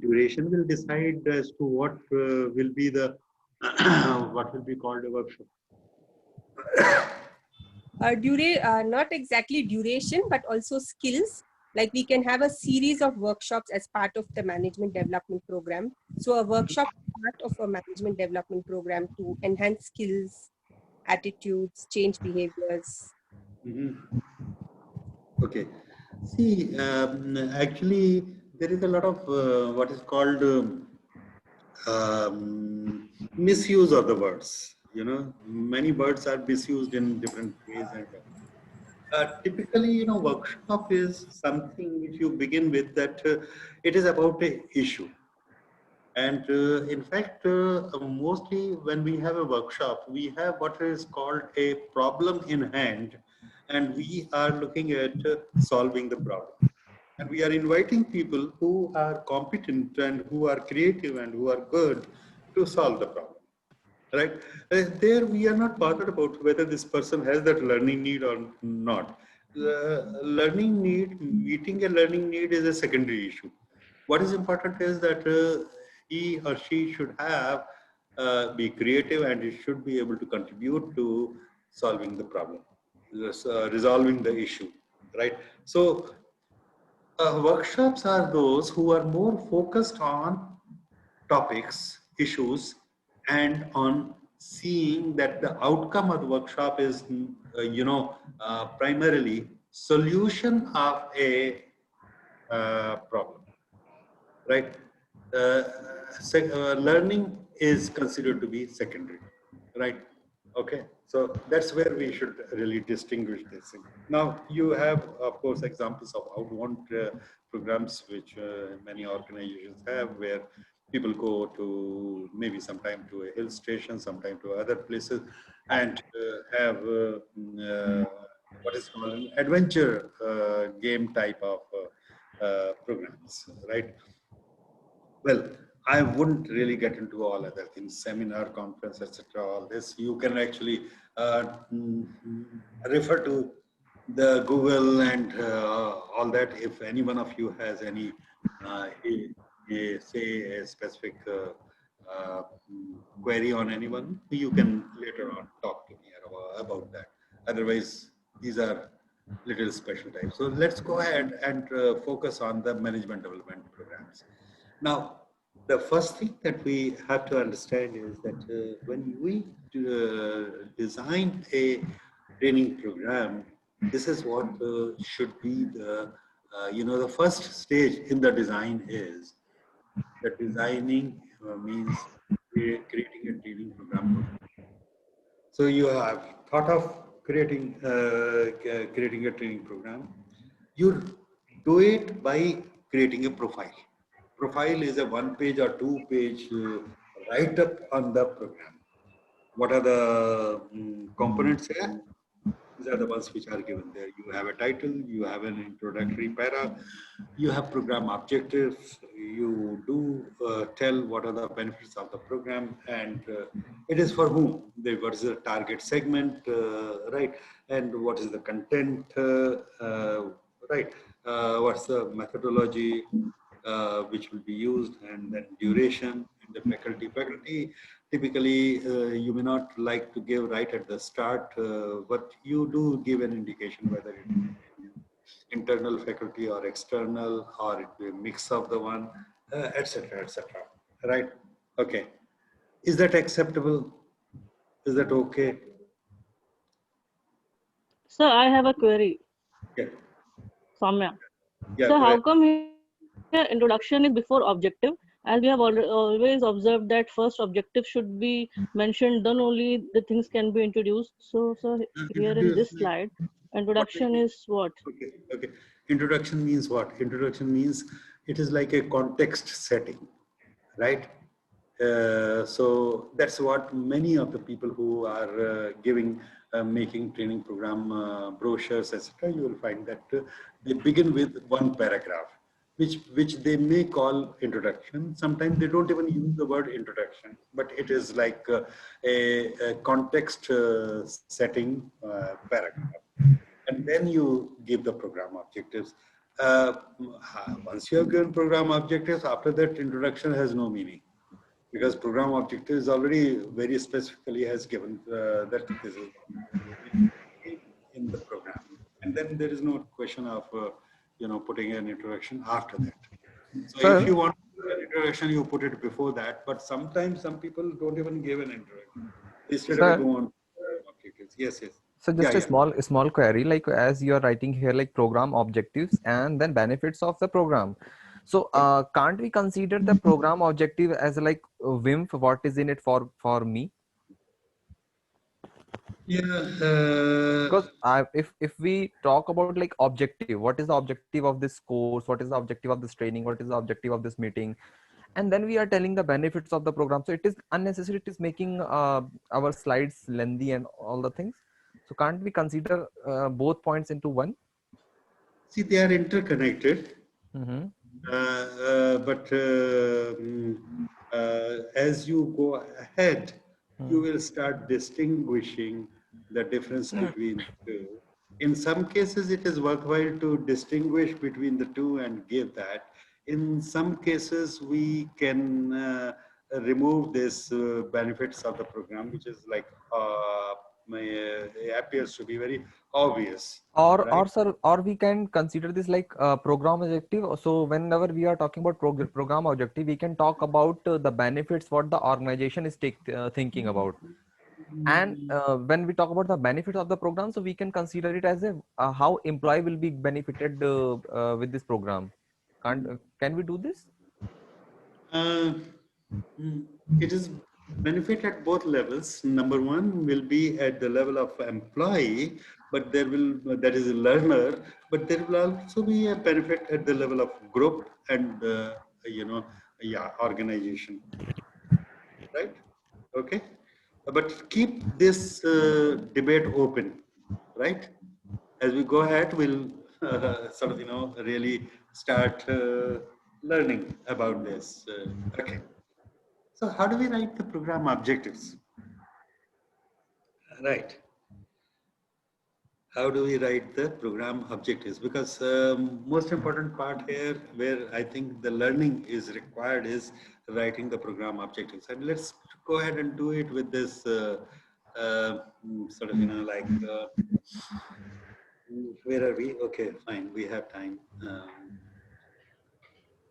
Speaker 1: duration will decide as to what will be the, what will be called a workshop?
Speaker 7: Not exactly duration, but also skills. Like we can have a series of workshops as part of the management development program. So a workshop is part of a management development program to enhance skills, attitudes, change behaviors.
Speaker 1: Mm-hmm. Okay. See, actually, there is a lot of what is called misuse of the words. Many words are misused in different ways. And typically, workshop is something which you begin with that it is about a issue. And in fact, mostly when we have a workshop, we have what is called a problem in hand, and we are looking at solving the problem. And we are inviting people who are competent and who are creative and who are good to solve the problem. Right? There we are not bothered about whether this person has that learning need or not. Learning need, meeting a learning need is a secondary issue. What is important is that he or she should have, be creative, and it should be able to contribute to solving the problem, resolving the issue, right? So workshops are those who are more focused on topics, issues, and on seeing that the outcome of the workshop is, primarily solution of a problem, right? Learning is considered to be secondary, right? Okay, so that's where we should really distinguish this thing. Now, you have, of course, examples of outbound programs which many organizations have, where people go to maybe sometime to a hill station, sometime to other places, and have what is called an adventure game type of programs, right? Well, I wouldn't really get into all other things, seminar, conference, etc. All this, you can actually refer to the Google and all that. If any one of you has any say a specific query on anyone, you can later on talk to me about that. Otherwise, these are little special types. So let's go ahead and focus on the management development programs. Now, the first thing that we have to understand is that when we design a training program, this is what should be the, the first stage in the design is that designing means creating a training program. So you have thought of creating a training program. You do it by creating a profile. Profile is a 1-page or 2-page write-up on the program. What are the components here? These are the ones which are given there. You have a title, you have an introductory para, you have program objectives, you do tell what are the benefits of the program, and it is for whom, what is the target segment, right, and what is the content, right, what's the methodology which will be used, and then duration, and the faculty. Faculty, typically, you may not like to give right at the start, but you do give an indication whether it is internal faculty or external, or it be a mix of the one, etc., etc. Right? Okay. Is that acceptable? Is that okay?
Speaker 4: Sir, I have a query.
Speaker 1: Yeah.
Speaker 4: Soumya.
Speaker 1: Yeah,
Speaker 4: So how come here introduction is before objective? As we have always observed that first objective should be mentioned, then only the things can be introduced. So here in this slide, introduction is what?
Speaker 1: Okay, okay. Introduction means what? Introduction means it is like a context setting, right? So that's what many of the people who are making training program brochures, etc., you will find that they begin with one paragraph, which they may call introduction. Sometimes they don't even use the word introduction, but it is like a context setting paragraph. And then you give the program objectives. Once you have given program objectives, after that introduction has no meaning, because program objectives already very specifically has given that this is in the program. And then there is no question of putting an introduction after that. So
Speaker 2: Sir,
Speaker 1: if you want an introduction, you put it before that. But sometimes some people don't even give an introduction. Instead of go on objectives. Yes, yes.
Speaker 2: So just a small query, like as you are writing here, like program objectives and then benefits of the program. So can't we consider the program objective as like WIMP, what is in it for me?
Speaker 1: Yeah.
Speaker 2: Because if we talk about like objective, what is the objective of this course? What is the objective of this training? What is the objective of this meeting? And then we are telling the benefits of the program. So it is unnecessary. It is making our slides lengthy and all the things. So can't we consider both points into one?
Speaker 1: See, they are interconnected.
Speaker 2: Mm-hmm.
Speaker 1: But as you go ahead, you will start distinguishing the difference between the two. In some cases, it is worthwhile to distinguish between the two and give that. In some cases, we can remove this benefits of the program, which is like appears to be very obvious.
Speaker 2: Or we can consider this like program objective. So whenever we are talking about program objective, we can talk about the benefits what the organization is thinking about. And when we talk about the benefits of the program, so we can consider it as a how employee will be benefited with this program. Can we do this?
Speaker 1: It is benefit at both levels. Number one will be at the level of employee, but that is a learner, but there will also be a benefit at the level of group and organization, right? Okay, but keep this debate open, right? As we go ahead, we'll sort of really start learning about this. Okay. So how do we write the program objectives? Right. how do we write the program objectives? Because most important part here where I think the learning is required is writing the program objectives. And let's go ahead and do it with this sort of, where are we? Okay, fine, we have time.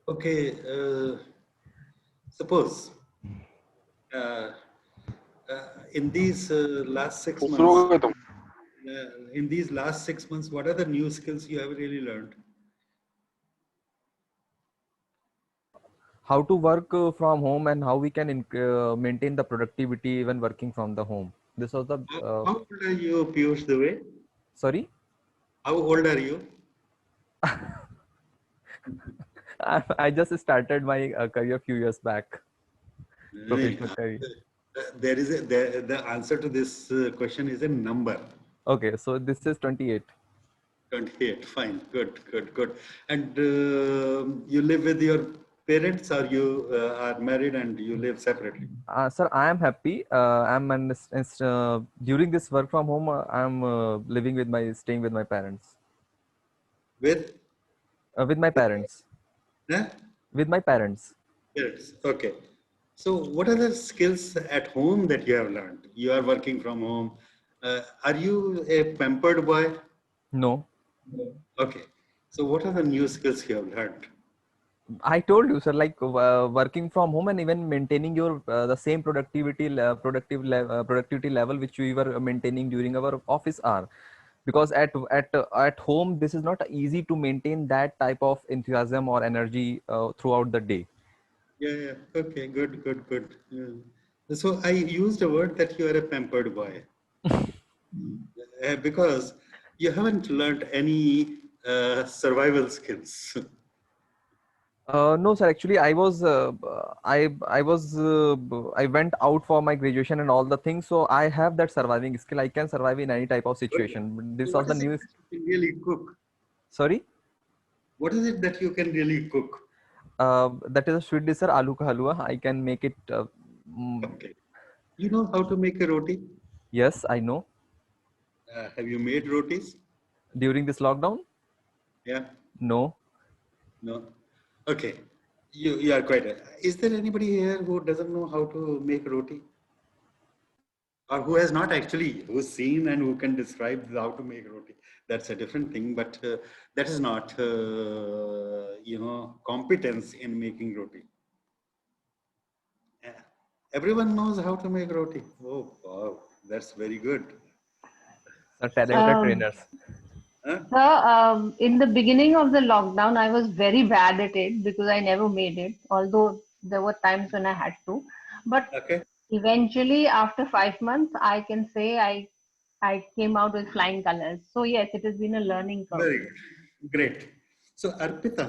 Speaker 1: Okay, suppose uh, in these last 6 months, what are the new skills you have really learned?
Speaker 2: How to work from home and how we can maintain the productivity when working from the home. This was the
Speaker 1: How old are you, Piyush Dubey?
Speaker 2: sorry.
Speaker 1: How old are you?
Speaker 2: I just started my career a few years back. Professional career.
Speaker 1: The answer to this question is a number.
Speaker 2: Okay, so this is 28.
Speaker 1: 28. Fine. Good. And you live with your parents, or you are married and you live separately?
Speaker 2: Sir, I am happy. During this work from home, I'm staying with my parents.
Speaker 1: With?
Speaker 2: With my parents.
Speaker 1: Huh?
Speaker 2: With my parents.
Speaker 1: Yes. Okay. So what are the skills at home that you have learned? You are working from home. Are you a pampered boy?
Speaker 2: No.
Speaker 1: Okay. So what are the new skills you have learned?
Speaker 2: I told you, sir, like working from home and even maintaining your the same productivity level which we were maintaining during our office hour. Because at home, this is not easy to maintain that type of enthusiasm or energy throughout the day.
Speaker 1: Yeah. Okay. Good. Yeah. So I used a word that you are a pampered boy. Because you haven't learned any survival skills.
Speaker 2: No, sir. Actually, I went out for my graduation and all the things. So I have that surviving skill. I can survive in any type of situation. This
Speaker 1: So
Speaker 2: was
Speaker 1: what
Speaker 2: the
Speaker 1: is it
Speaker 2: newest.
Speaker 1: that you can really cook?
Speaker 2: Sorry.
Speaker 1: What is it that you can really cook?
Speaker 2: That is a sweet dish, sir. Aloo ka halwa. I can make it.
Speaker 1: Okay. You know how to make a roti?
Speaker 2: Yes, I know.
Speaker 1: Have you made rotis?
Speaker 2: During this lockdown?
Speaker 1: Yeah.
Speaker 2: No.
Speaker 1: No. Okay. You are quite right. Is there anybody here who doesn't know how to make roti? Or who has not actually, who's seen and who can describe how to make roti? That's a different thing, but that is not, competence in making roti. Yeah. Everyone knows how to make roti. Oh, wow, that's very good.
Speaker 2: Talented trainers.
Speaker 1: Huh?
Speaker 8: So, in the beginning of the lockdown, I was very bad at it because I never made it, although there were times when I had to. But
Speaker 1: Okay.
Speaker 8: eventually, after 5 months, I can say I came out with flying colors. So yes, it has been a learning curve.
Speaker 1: Very good. Great. So, Arpita,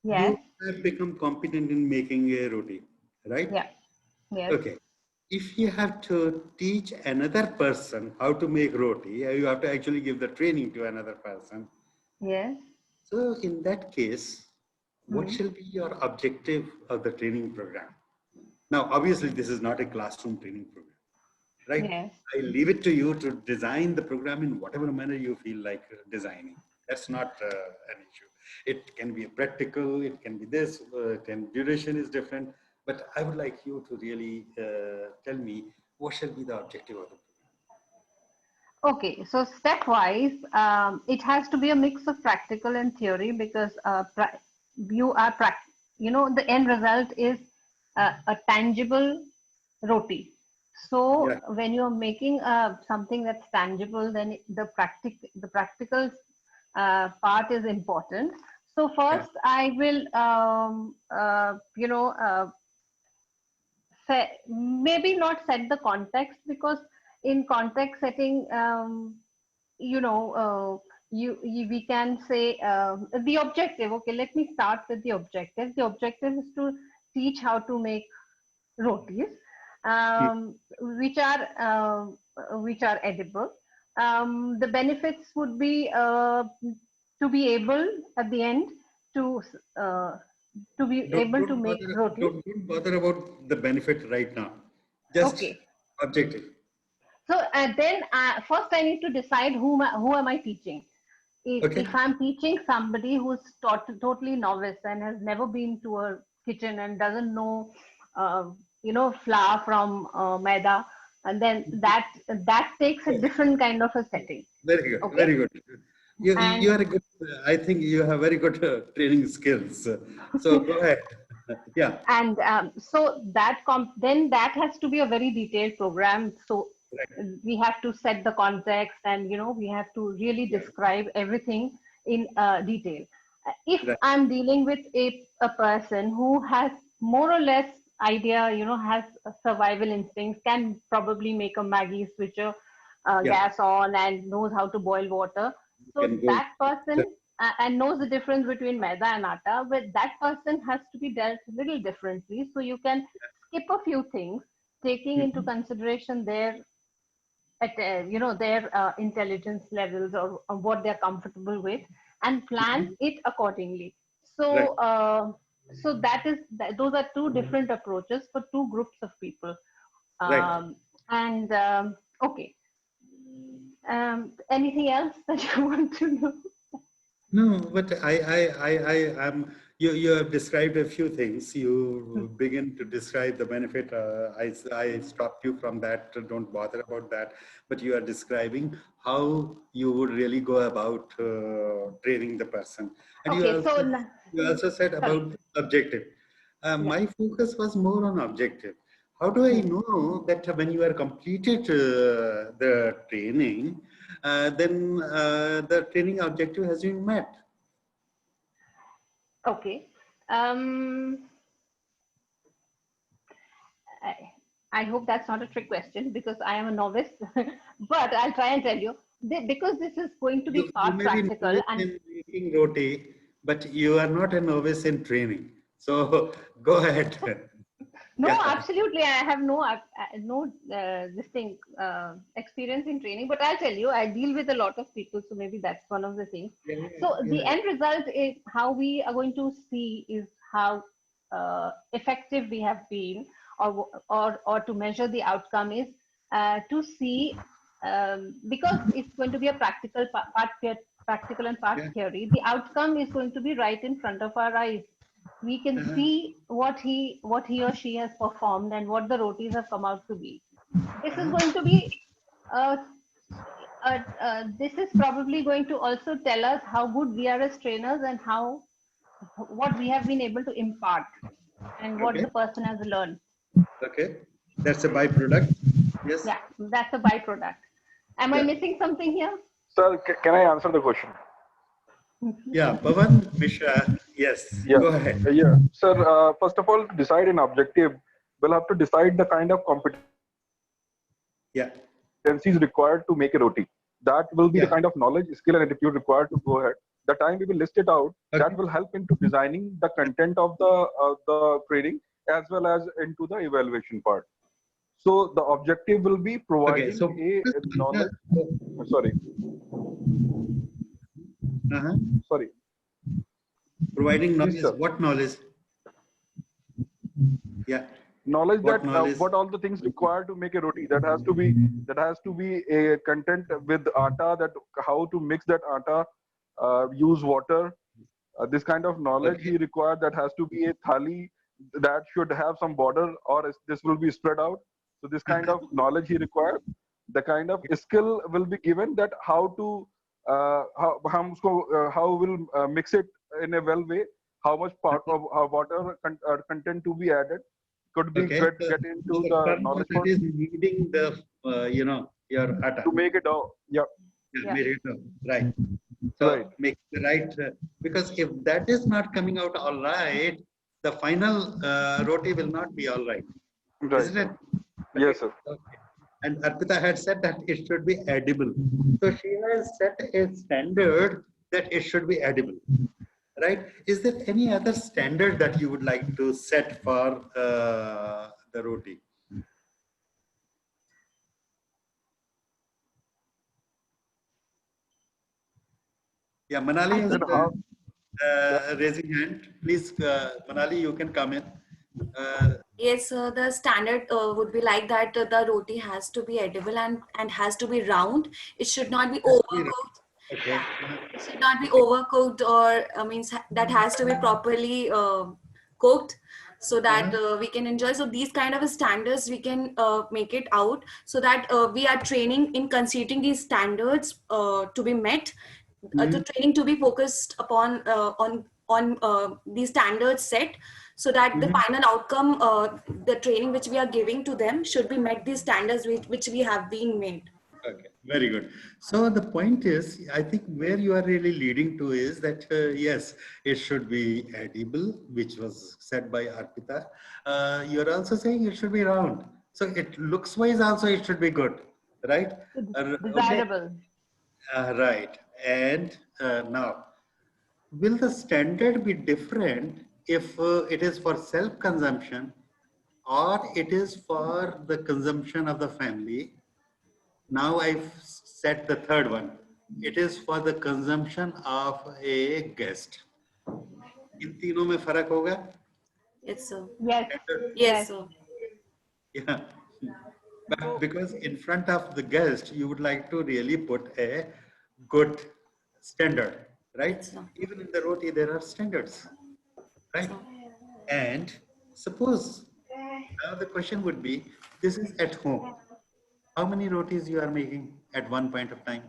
Speaker 8: Yes.
Speaker 1: you have become competent in making a roti, right?
Speaker 8: Yeah. Yes.
Speaker 1: Okay. If you have to teach another person how to make roti, you have to actually give the training to another person.
Speaker 8: Yes.
Speaker 1: So in that case, what shall be your objective of the training program? Now, obviously, this is not a classroom training program, right?
Speaker 8: Yes.
Speaker 1: I leave it to you to design the program in whatever manner you feel like designing. That's not an issue. It can be a practical, it can be this, duration is different. But I would like you to really tell me what shall be the objective of the program.
Speaker 8: Okay, so stepwise, it has to be a mix of practical and theory because the end result is a tangible roti. So
Speaker 1: Yeah.
Speaker 8: when you're making something that's tangible, then the practical part is important. So first, I will maybe not set the context because in context setting we can say the objective. Okay, let me start with the objective. The objective is to teach how to make rotis, which are edible. The benefits would be to be able at the end to make rotis.
Speaker 1: Don't bother about the benefit right now. Just
Speaker 8: Okay.
Speaker 1: objective.
Speaker 8: So then first I need to decide who am I teaching. If I'm teaching somebody who's totally novice and has never been to a kitchen and doesn't know, flour from maida, and then that takes a different kind of a setting.
Speaker 1: Very good.
Speaker 8: Okay?
Speaker 1: Very good. You are a good. I think you have very good training skills. So go ahead. Yeah.
Speaker 8: And so then that has to be a very detailed program. So we have to set the context, and we have to really describe everything in detail. If I'm dealing with a person who has more or less idea, has a survival instincts, can probably make a Maggie switcher gas on and knows how to boil water. So that person and knows the difference between maida and atta, but that person has to be dealt a little differently. So you can skip a few things, taking into consideration their intelligence levels or what they're comfortable with, and plan it accordingly. So those are two different approaches for two groups of people. Okay. Anything else that you want to know?
Speaker 1: No, but I'm. You have described a few things. You begin to describe the benefit. I stopped you from that. Don't bother about that. But you are describing how you would really go about training the person. And you also said about objective. My focus was more on objective. How do I know that when you are completed the training, then the training objective has been met?
Speaker 8: Okay. I hope that's not a trick question, because I am a novice, but I'll try and tell you. Because this is going to be part practical. And
Speaker 1: in making roti, but you are not a novice in training. So go ahead.
Speaker 8: No, absolutely. I have no experience in training, but I'll tell you, I deal with a lot of people, so maybe that's one of the things. The end result is how we are going to see is how effective we have been, or to measure the outcome is to see, because it's going to be a practical and part theory. The outcome is going to be right in front of our eyes. We can see what he or she has performed and what the rotis have come out to be. This is going to be this is probably going to also tell us how good we are as trainers, and what we have been able to impart, and what the person has learned.
Speaker 1: Okay, that's a byproduct. Yes.
Speaker 8: Yeah, that's a byproduct. Am I missing something here?
Speaker 9: Sir, can I answer the question?
Speaker 1: Yeah, Pavan Mishra. Yes.
Speaker 9: Yeah.
Speaker 1: Go ahead.
Speaker 9: Yeah, sir. First of all, to decide an objective, we'll have to decide the kind of competencies required to make a roti. That will be the kind of knowledge, skill, and attitude required to go ahead. The time we will list it out, that will help into designing the content of the training, as well as into the evaluation part. So the objective will be providing a knowledge. Sorry. Sorry.
Speaker 1: Providing knowledge. What knowledge? Yeah.
Speaker 9: Knowledge what all the things required to make a roti. That has to be a content with atta, that how to mix that atta, use water. This kind of knowledge he required. That has to be a thali that should have some border, or this will be spread out. So this kind of knowledge he required. The kind of skill will be given, that how to how will mix it in a well way. How much part of water content to be added. Could be get into the knowledge.
Speaker 1: It is needing the your atta
Speaker 9: to make it dough. Yeah.
Speaker 1: Make it dough. Right. So make the right, because if that is not coming out all right, the final roti will not be all right. Isn't it?
Speaker 9: Yes, sir.
Speaker 1: Okay. And Arpita had said that it should be edible. So she has set a standard that it should be edible. Right? Is there any other standard that you would like to set for the roti? Yeah, Manali is raising hand. Please, Manali, you can come in.
Speaker 10: Yes, the standard would be like that. The roti has to be edible and has to be round. It should not be overcooked.
Speaker 1: Okay.
Speaker 10: Yeah, it should not be overcooked, or means that has to be properly cooked so that we can enjoy. So these kind of standards we can make it out, so that we are training in considering these standards to be met. The training to be focused upon on these standards set, so that the final outcome, the training which we are giving to them should be met these standards which we have been made.
Speaker 1: Okay, very good. So the point is, I think where you are really leading to is that, yes, it should be edible, which was said by Arpita. You're also saying it should be round. So it looks wise also it should be good, right? Okay.
Speaker 8: Desirable.
Speaker 1: Right. And now, will the standard be different if it is for self-consumption or it is for the consumption of the family? Now I've set the third one. It is for the consumption of a guest. इन तीनों में फर्क होगा?
Speaker 10: Yes, sir.
Speaker 8: Yes.
Speaker 10: Yes, sir.
Speaker 1: Yeah. But because in front of the guest, you would like to really put a good standard, right? Even in the roti, there are standards, right? And suppose now the question would be, this is at home. How many rotis you are making at one point of time?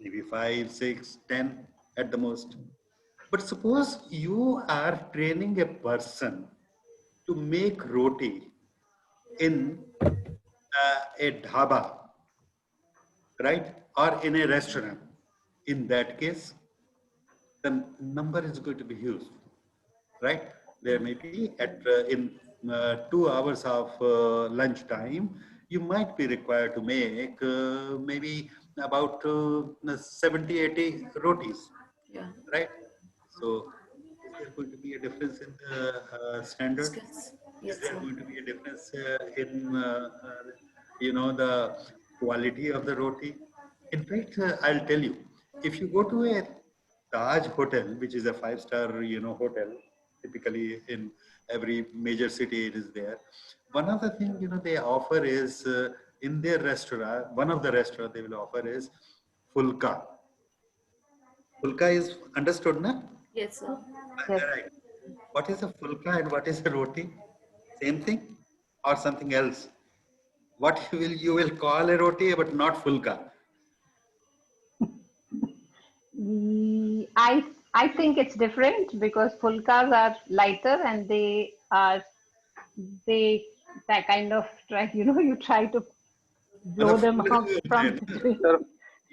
Speaker 1: Maybe 5, 6, 10 at the most. But suppose you are training a person to make roti in a dhaba, right? Or in a restaurant. In that case, the number is going to be huge, right? There may be at in 2 hours of lunch time, you might be required to make maybe about 70, 80 rotis,
Speaker 10: Yeah.
Speaker 1: right? So is there going to be a difference in the standard?
Speaker 10: Yes,
Speaker 1: Is there
Speaker 10: sir.
Speaker 1: going to be a difference in the quality of the roti? In fact, I'll tell you, if you go to a Taj hotel, which is a 5-star hotel, typically in every major city it is there. One of the things they offer is in their restaurant. One of the restaurant they will offer is fulka. Fulka is understood, na?
Speaker 10: Yes, sir.
Speaker 1: Right. What is a fulka and what is a roti? Same thing or something else? What you will call a roti but not fulka?
Speaker 8: I think it's different because fulkas are lighter and they that kind of try, you try to blow them out from between.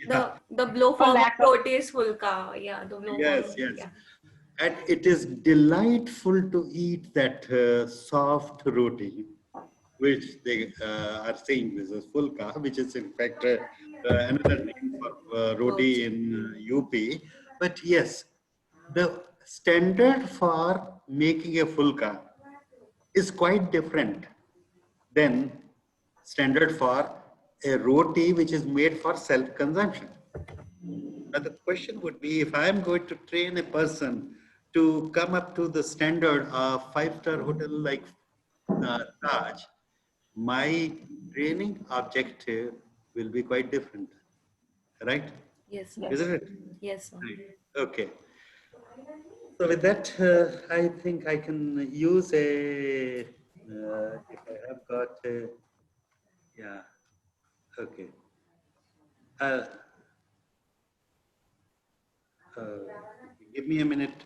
Speaker 10: The blow
Speaker 8: For
Speaker 10: form of
Speaker 8: lack of-
Speaker 10: roti is fulka. Yeah, the blow
Speaker 1: Yes,
Speaker 10: form.
Speaker 1: yes.
Speaker 10: Yeah.
Speaker 1: And it is delightful to eat that soft roti, which they are saying this is fulka, which is in fact another name for roti in UP. But yes, the standard for making a fulka is quite different than standard for a roti which is made for self-consumption. Now the question would be, if I'm going to train a person to come up to the standard of 5-star hotel like Taj, my training objective will be quite different, right?
Speaker 10: Yes, sir.
Speaker 1: Isn't it?
Speaker 10: Yes, sir.
Speaker 1: Right. Okay. So with that, I think I can use a, if I have got a, yeah, okay. Give me a minute.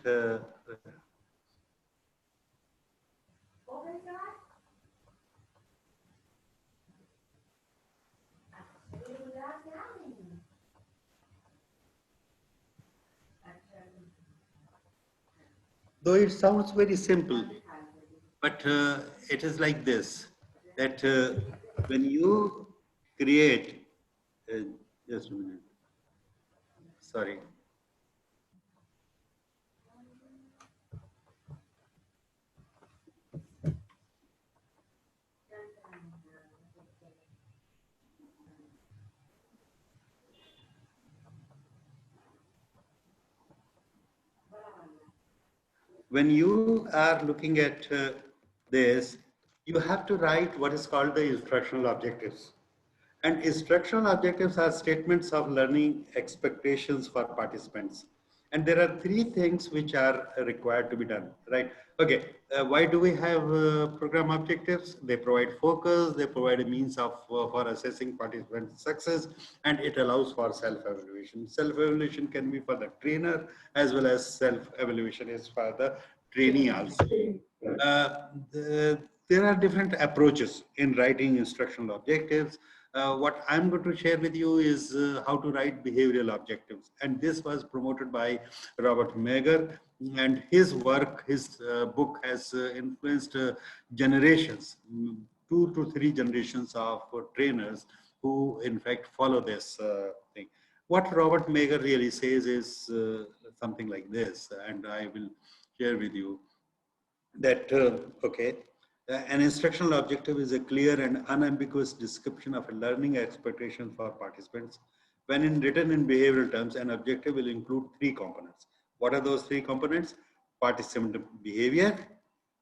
Speaker 1: Though it sounds very simple, but it is like this, that when you create, just a minute, sorry. When you are looking at this, you have to write what is called the instructional objectives. And instructional objectives are statements of learning expectations for participants. And there are three things which are required to be done, right? Okay, why do we have program objectives? They provide focus, they provide a means of for assessing participant success, and it allows for self-evaluation. Self-evaluation can be for the trainer as well as self-evaluation is for the trainee also. There are different approaches in writing instructional objectives. What I'm going to share with you is how to write behavioral objectives. And this was promoted by Robert Meagher, and his work, his book has influenced generations, 2 to 3 generations of trainers who in fact follow this thing. What Robert Meagher really says is something like this, and I will share with you that, an instructional objective is a clear and unambiguous description of a learning expectation for participants. When written in behavioral terms, an objective will include 3 components. What are those 3 components? Participant behavior,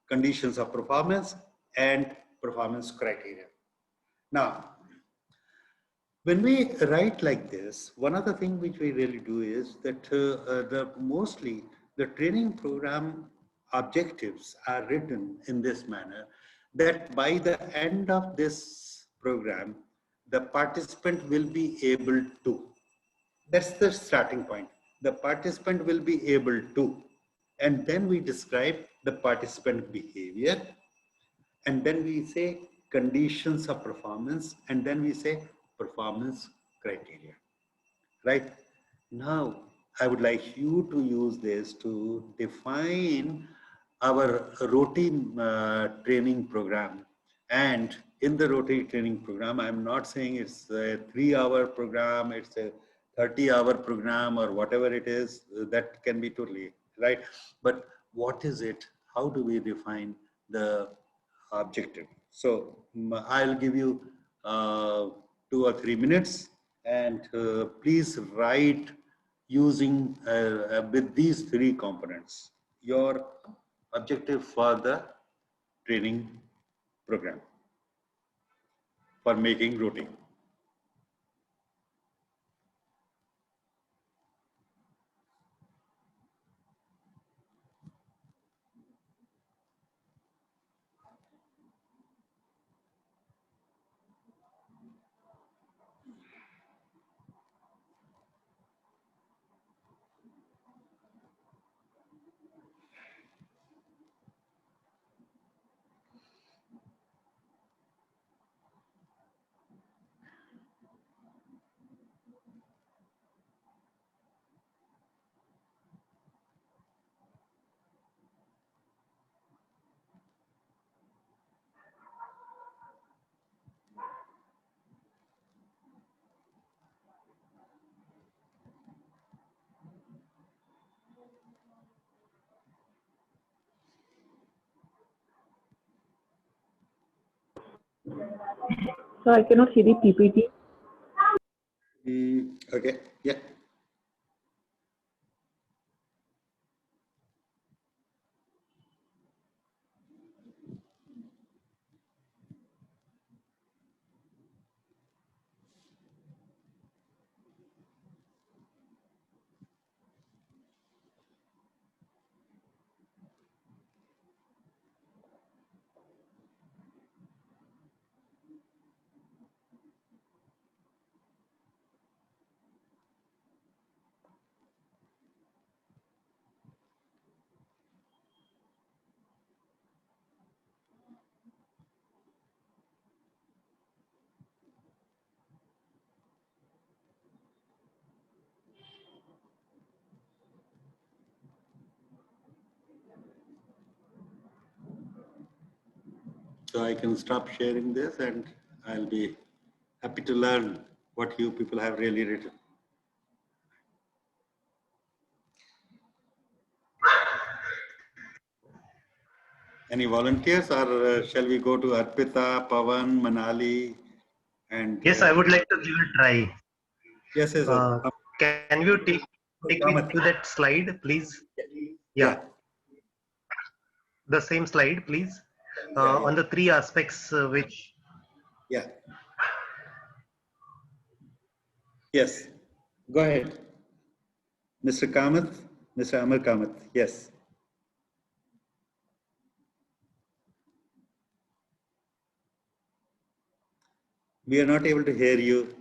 Speaker 1: conditions of performance, and performance criteria. Now, when we write like this, one of the things which we really do is that mostly the training program objectives are written in this manner that by the end of this program, the participant will be able to. That's the starting point. The participant will be able to. And then we describe the participant behavior. And then we say conditions of performance. And then we say performance criteria. Right? Now, I would like you to use this to define our routine training program. And in the routine training program, I'm not saying it's a 3-hour program, it's a 30-hour program or whatever it is, that can be totally right. But what is it? How do we define the objective? So I'll give you 2 or 3 minutes, and please write using with these 3 components your objective for the training program for making routine.
Speaker 6: So I cannot see the PPT.
Speaker 1: Okay, yeah. So I can stop sharing this, and I'll be happy to learn what you people have really written. Any volunteers, or shall we go to Arpita, Pavan, Manali, and?
Speaker 5: Yes, I would like to give it a try.
Speaker 1: Yes, yes.
Speaker 5: Can you take me to that slide, please? Yeah. The same slide, please. on the three aspects which.
Speaker 1: Yeah. Yes. Go ahead. Mr. Kamath, Mr. Amar Kamath. Yes. We are not able to hear you.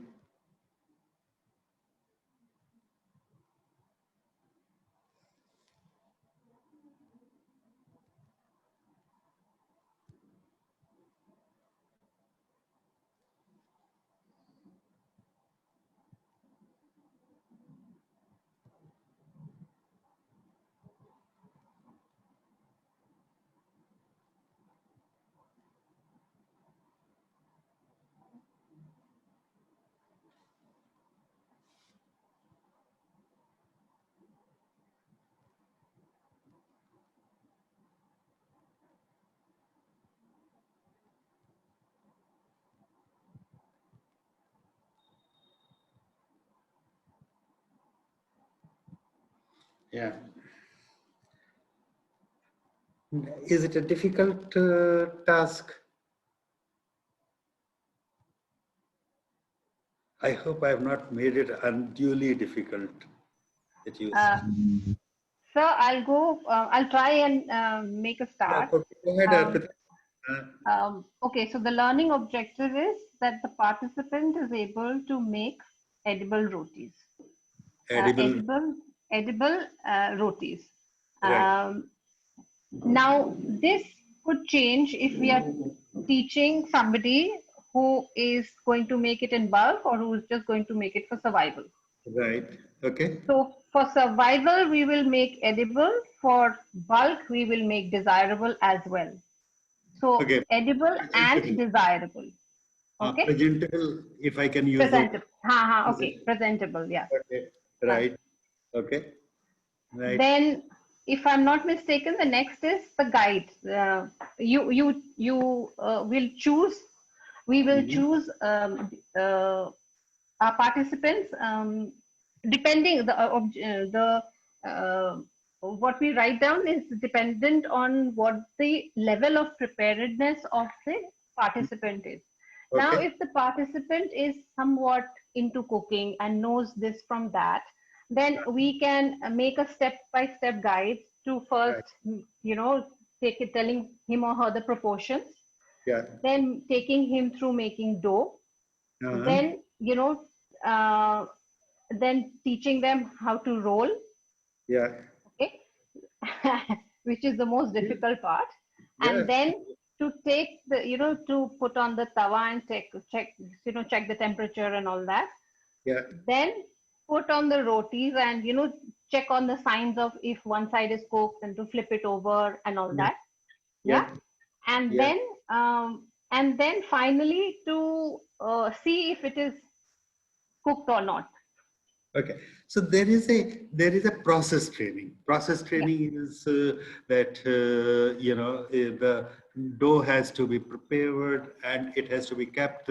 Speaker 1: Yeah. Is it a difficult task? I hope I have not made it unduly difficult. That you.
Speaker 8: Sir, I'll go. I'll try and make a start.
Speaker 1: Go ahead,
Speaker 8: Okay, so the learning objective is that the participant is able to make edible rotis. Edible rotis.
Speaker 1: Right.
Speaker 8: Now, this could change if we are teaching somebody who is going to make it in bulk or who is just going to make it for survival.
Speaker 1: Right. Okay.
Speaker 8: So for survival, we will make edible. For bulk, we will make desirable as well. So
Speaker 1: okay.
Speaker 8: Edible and desirable. Okay.
Speaker 1: Presentable, if I can use.
Speaker 8: Presentable. Okay. Presentable. Yeah.
Speaker 1: Okay. Right. Okay. Right.
Speaker 8: Then, if I'm not mistaken, the next is the guide. You will choose. We will choose our participants depending the what we write down is dependent on what the level of preparedness of the participant is. Okay. Now, if the participant is somewhat into cooking and knows this from that, then we can make a step-by-step guide to first, telling him or her the proportions.
Speaker 1: Yeah.
Speaker 8: Then taking him through making dough. Then, then teaching them how to roll.
Speaker 1: Yeah.
Speaker 8: Okay. Which is the most difficult part. Yeah. And then to take the, to put on the tawa and check the temperature and all that.
Speaker 1: Yeah.
Speaker 8: Then put on the rotis and, check on the signs of if one side is cooked and to flip it over and all that. Yeah. And then finally to see if it is cooked or not.
Speaker 1: Okay, so there is a process training. Process training is that the dough has to be prepared and it has to be kept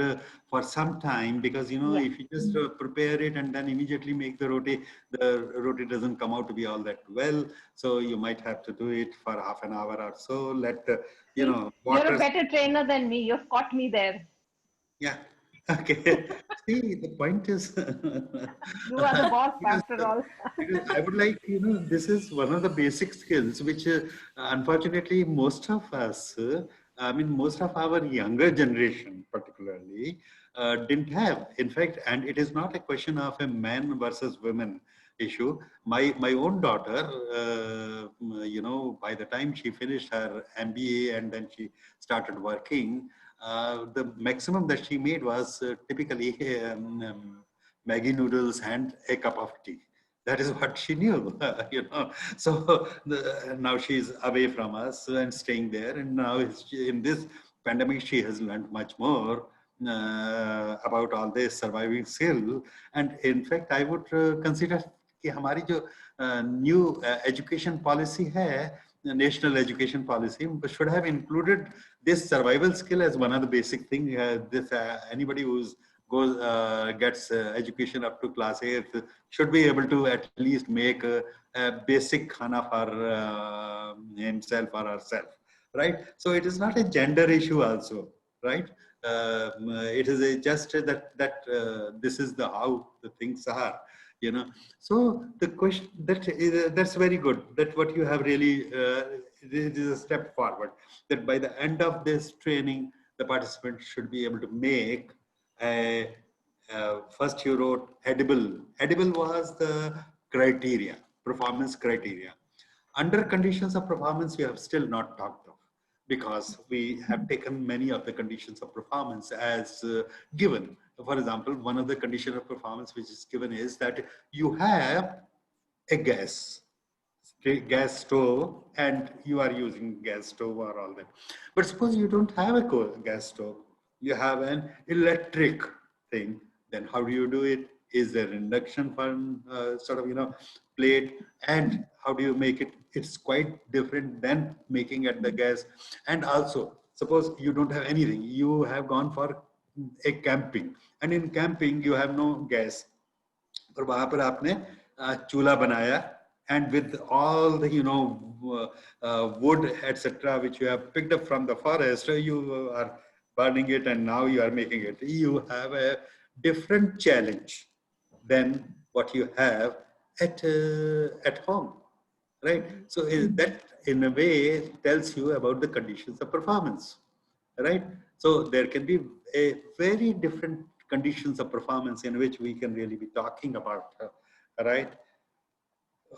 Speaker 1: for some time, because if you just prepare it and then immediately make the roti doesn't come out to be all that well. So you might have to do it for half an hour or so. Let
Speaker 8: water. You're a better trainer than me. You've caught me there.
Speaker 1: Yeah. Okay. See, the point is,
Speaker 8: you are the boss after all.
Speaker 1: I would like, this is one of the basic skills which, unfortunately, most of us, most of our younger generation, particularly, didn't have. In fact, and it is not a question of a man versus women issue. My own daughter, by the time she finished her MBA and then she started working, the maximum that she made was typically Maggi noodles and a cup of tea. That is what she knew, So now she's away from us and staying there. And now in this pandemic, she has learned much more about all this surviving skill. And in fact, I would consider कि हमारी जो new education policy है, the national education policy should have included this survival skill as one of the basic thing. Anybody who's gets education up to class 8th should be able to at least make a basic khana for himself or herself. right? So it is not a gender issue also, right? It is just that this is the how the things are, you know. So the question that's very good. That what you have really it is a step forward. That by the end of this training, the participant should be able to make a first you wrote edible. Edible was the criteria, performance criteria. Under conditions of performance, we have still not talked of, because we have taken many of the conditions of performance as given. For example, one of the conditions of performance which is given is that you have a gas stove and you are using gas stove or all that. But suppose you don't have a gas stove, you have an electric thing, then how do you do it? Is there induction fan sort of, you know, plate, and how do you make it? It's quite different than making at the gas. And also, suppose you don't have anything, you have gone for a camping, and in camping you have no gas, और वहां पर आपने चूल्हा बनाया, and with all the, you know, wood etc which you have picked up from the forest, you are burning it and now you are making it. You have a different challenge than what you have at home, right? So that in a way tells you about the conditions of performance, right? So there can be a very different conditions of performance in which we can really be talking about, right?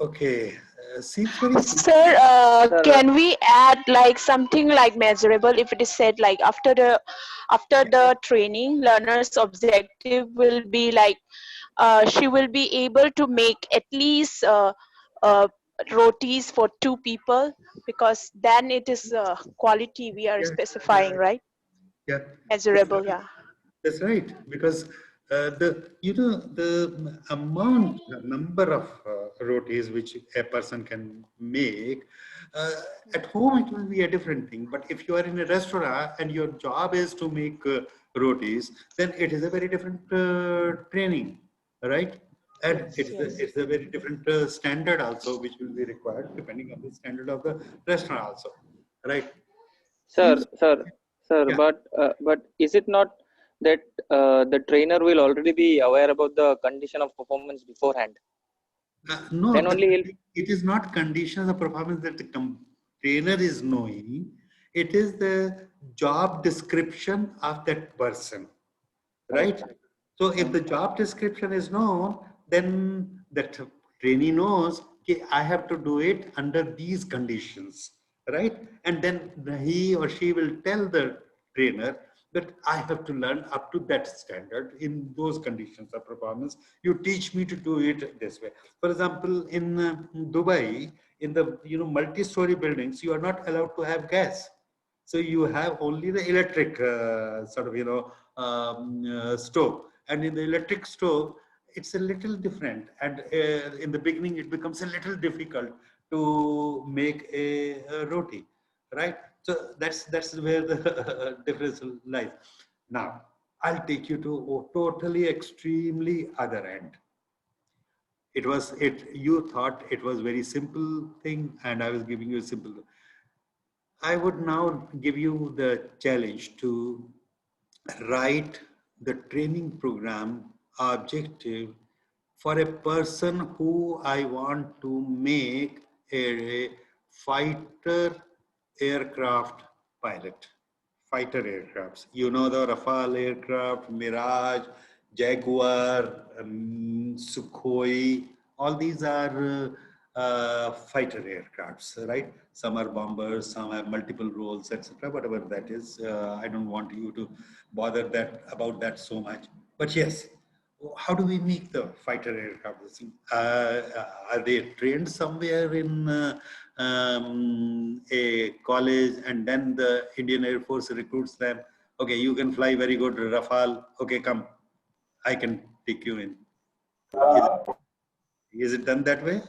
Speaker 1: Okay, seems very
Speaker 11: Sir, can we add like something like measurable if it is said like after the training, learner's objective will be like she will be able to make at least rotis for 2 people, because then it is quality we are specifying, right?
Speaker 1: Yeah,
Speaker 11: Measurable, yeah.
Speaker 1: that's right, because the number of rotis which a person can make at home, it will be a different thing. But if you are in a restaurant and your job is to make rotis, then it is a very different training, right? And it's a very different standard also, which will be required depending on the standard of the restaurant also, right?
Speaker 12: Sir,
Speaker 1: Yeah.
Speaker 12: but is it not that the trainer will already be aware about the condition of performance beforehand?
Speaker 1: No,
Speaker 12: Then only
Speaker 1: it is not conditions of performance that the trainer is knowing. It is the job description of that person, right? So if the job description is known, then that trainee knows, okay, I have to do it under these conditions, right? And then he or she will tell the trainer that I have to learn up to that standard in those conditions of performance. You teach me to do it this way. For example, in Dubai, in the multi-story buildings, you are not allowed to have gas. So you have only the electric stove. And in the electric stove, it's a little different. And in the beginning, it becomes a little difficult to make a roti, right? So that's where the difference lies. Now, I'll take you to a totally extremely other end. You thought it was very simple thing, and I was giving you a simple. I would now give you the challenge to write the training program objective for a person who I want to make a fighter aircraft pilot. Fighter aircrafts. You know the Rafale aircraft, Mirage, Jaguar, Sukhoi. All these are fighter aircrafts, right? Some are bombers, some have multiple roles, etc. Whatever that is, I don't want you to bother about that so much. But yes, how do we make the fighter aircraft? Are they trained somewhere in a college, and then the Indian Air Force recruits them? Okay, you can fly very good, Rafale. Okay, come, I can take you in. Is it done that way?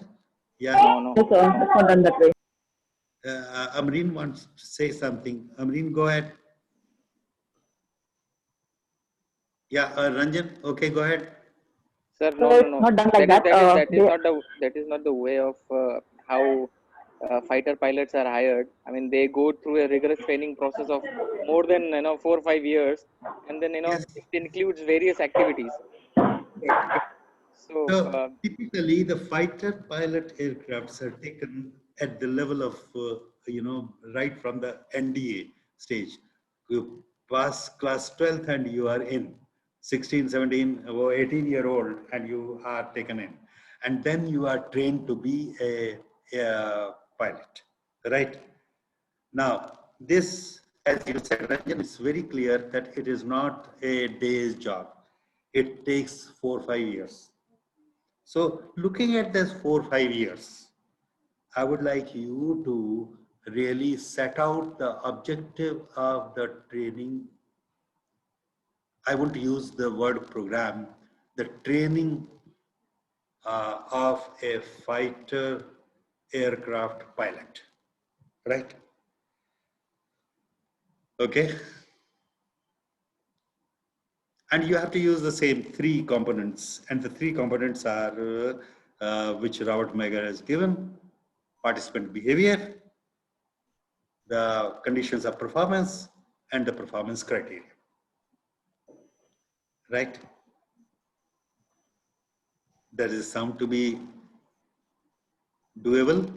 Speaker 1: Yeah.
Speaker 12: No, it's not done that way.
Speaker 1: Amreen wants to say something. Amreen, go ahead. Yeah, Ranjan, okay, go ahead.
Speaker 12: Sir, no.
Speaker 11: Not done like that.
Speaker 12: That is not the way of how fighter pilots are hired, I mean, they go through a rigorous training process of more than 4 or 5 years, and then
Speaker 1: Yes.
Speaker 12: it includes various activities. So
Speaker 1: typically, the fighter pilot aircrafts are taken at the level of, right from the NDA stage. You pass class 12th and you are in. 16, 17, or 18-year-old, and you are taken in. And then you are trained to be a pilot, right? Now, this, as you said, Ranjan, it's very clear that it is not a day's job. It takes 4 or 5 years. So looking at this 4 or 5 years, I would like you to really set out the objective of the training. I won't use the word program, the training of a fighter aircraft pilot, right? Okay. And you have to use the same 3 components, and the 3 components are which Robert Meyer has given: participant behavior, the conditions of performance, and the performance criteria, right? That is sound to be doable,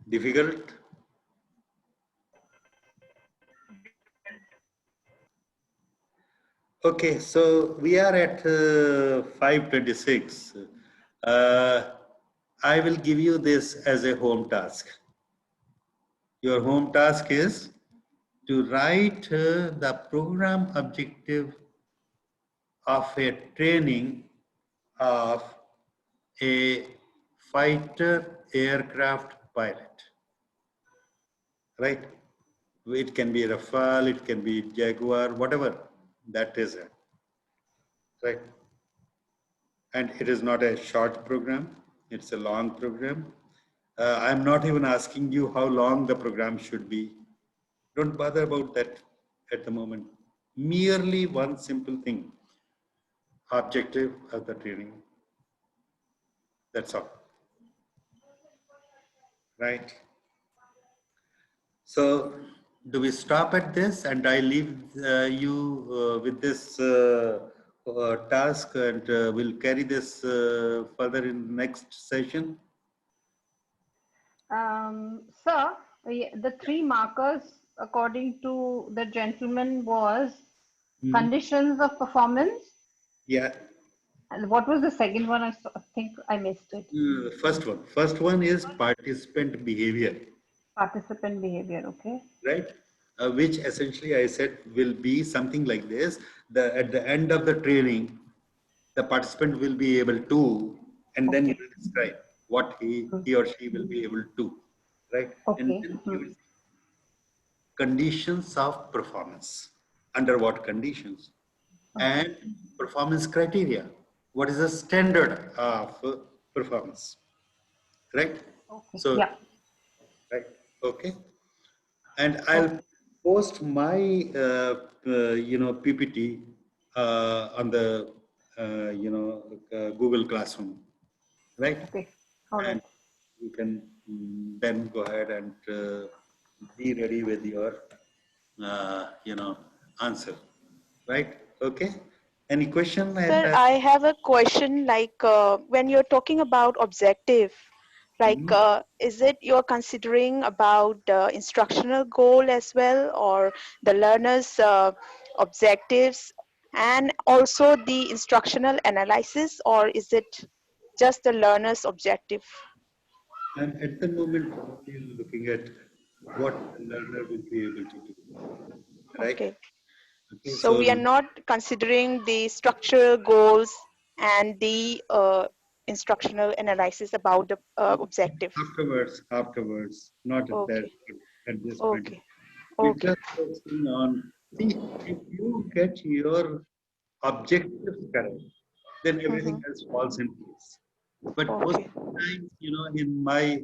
Speaker 1: difficult. Okay, so we are at 5:26. I will give you this as a home task. Your home task is to write the program objective of a training of a fighter aircraft pilot, right? It can be Rafale, it can be Jaguar, whatever that is, right? And it is not a short program, it's a long program. I'm not even asking you how long the program should be. Don't bother about that at the moment. Merely one simple thing: objective of the training. That's all. Right? So, do we stop at this and I leave you with this task, and we'll carry this further in next session?
Speaker 8: Sir, the 3 markers according to the gentleman was conditions of performance.
Speaker 1: Yeah.
Speaker 8: And what was the second one? I think I missed it.
Speaker 1: First one is participant behavior.
Speaker 8: Participant behavior, okay.
Speaker 1: Right? Which essentially I said will be something like this. At the end of the training, the participant will be able to, and then you will describe what he or she will be able to, right?
Speaker 8: Okay.
Speaker 1: And then you will conditions of performance. Under what conditions? And performance criteria. What is the standard of performance? Right?
Speaker 8: Okay.
Speaker 1: So,
Speaker 8: yeah.
Speaker 1: Right. Okay. And I'll post my, PPT on the, Google Classroom, right?
Speaker 8: Okay. All right.
Speaker 1: And you can then go ahead and be ready with your, answer, right? Okay. Any question?
Speaker 11: Sir, I have a question. Like when you're talking about objective, like is it you're considering about instructional goal as well, or the learner's objectives, and also the instructional analysis, or is it just the learner's objective?
Speaker 1: I'm at the moment only looking at what the learner will be able to do, right?
Speaker 11: Okay.
Speaker 1: Okay,
Speaker 11: So we are not considering the structural goals and the instructional analysis about the objective.
Speaker 1: Afterwards, not at that, at this point.
Speaker 11: Okay.
Speaker 1: We're just focusing on, see, if you get your objectives correct, then everything else falls in place. But most of the times, in my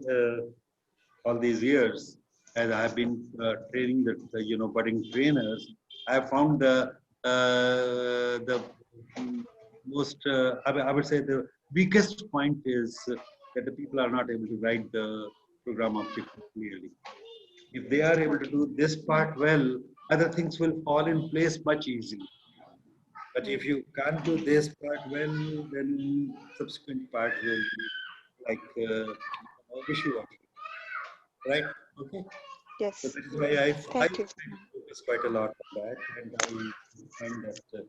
Speaker 1: all these years, as I've been training the budding trainers, I have found the most I would say the weakest point is that the people are not able to write the program objective clearly. If they are able to do this part well, other things will fall in place much easily. But if you can't do this part well, then subsequent part will be like wishy-washy, right? Okay.
Speaker 11: Yes.
Speaker 1: So that is why I
Speaker 11: Thank you.
Speaker 1: focus quite a lot on that, and I find that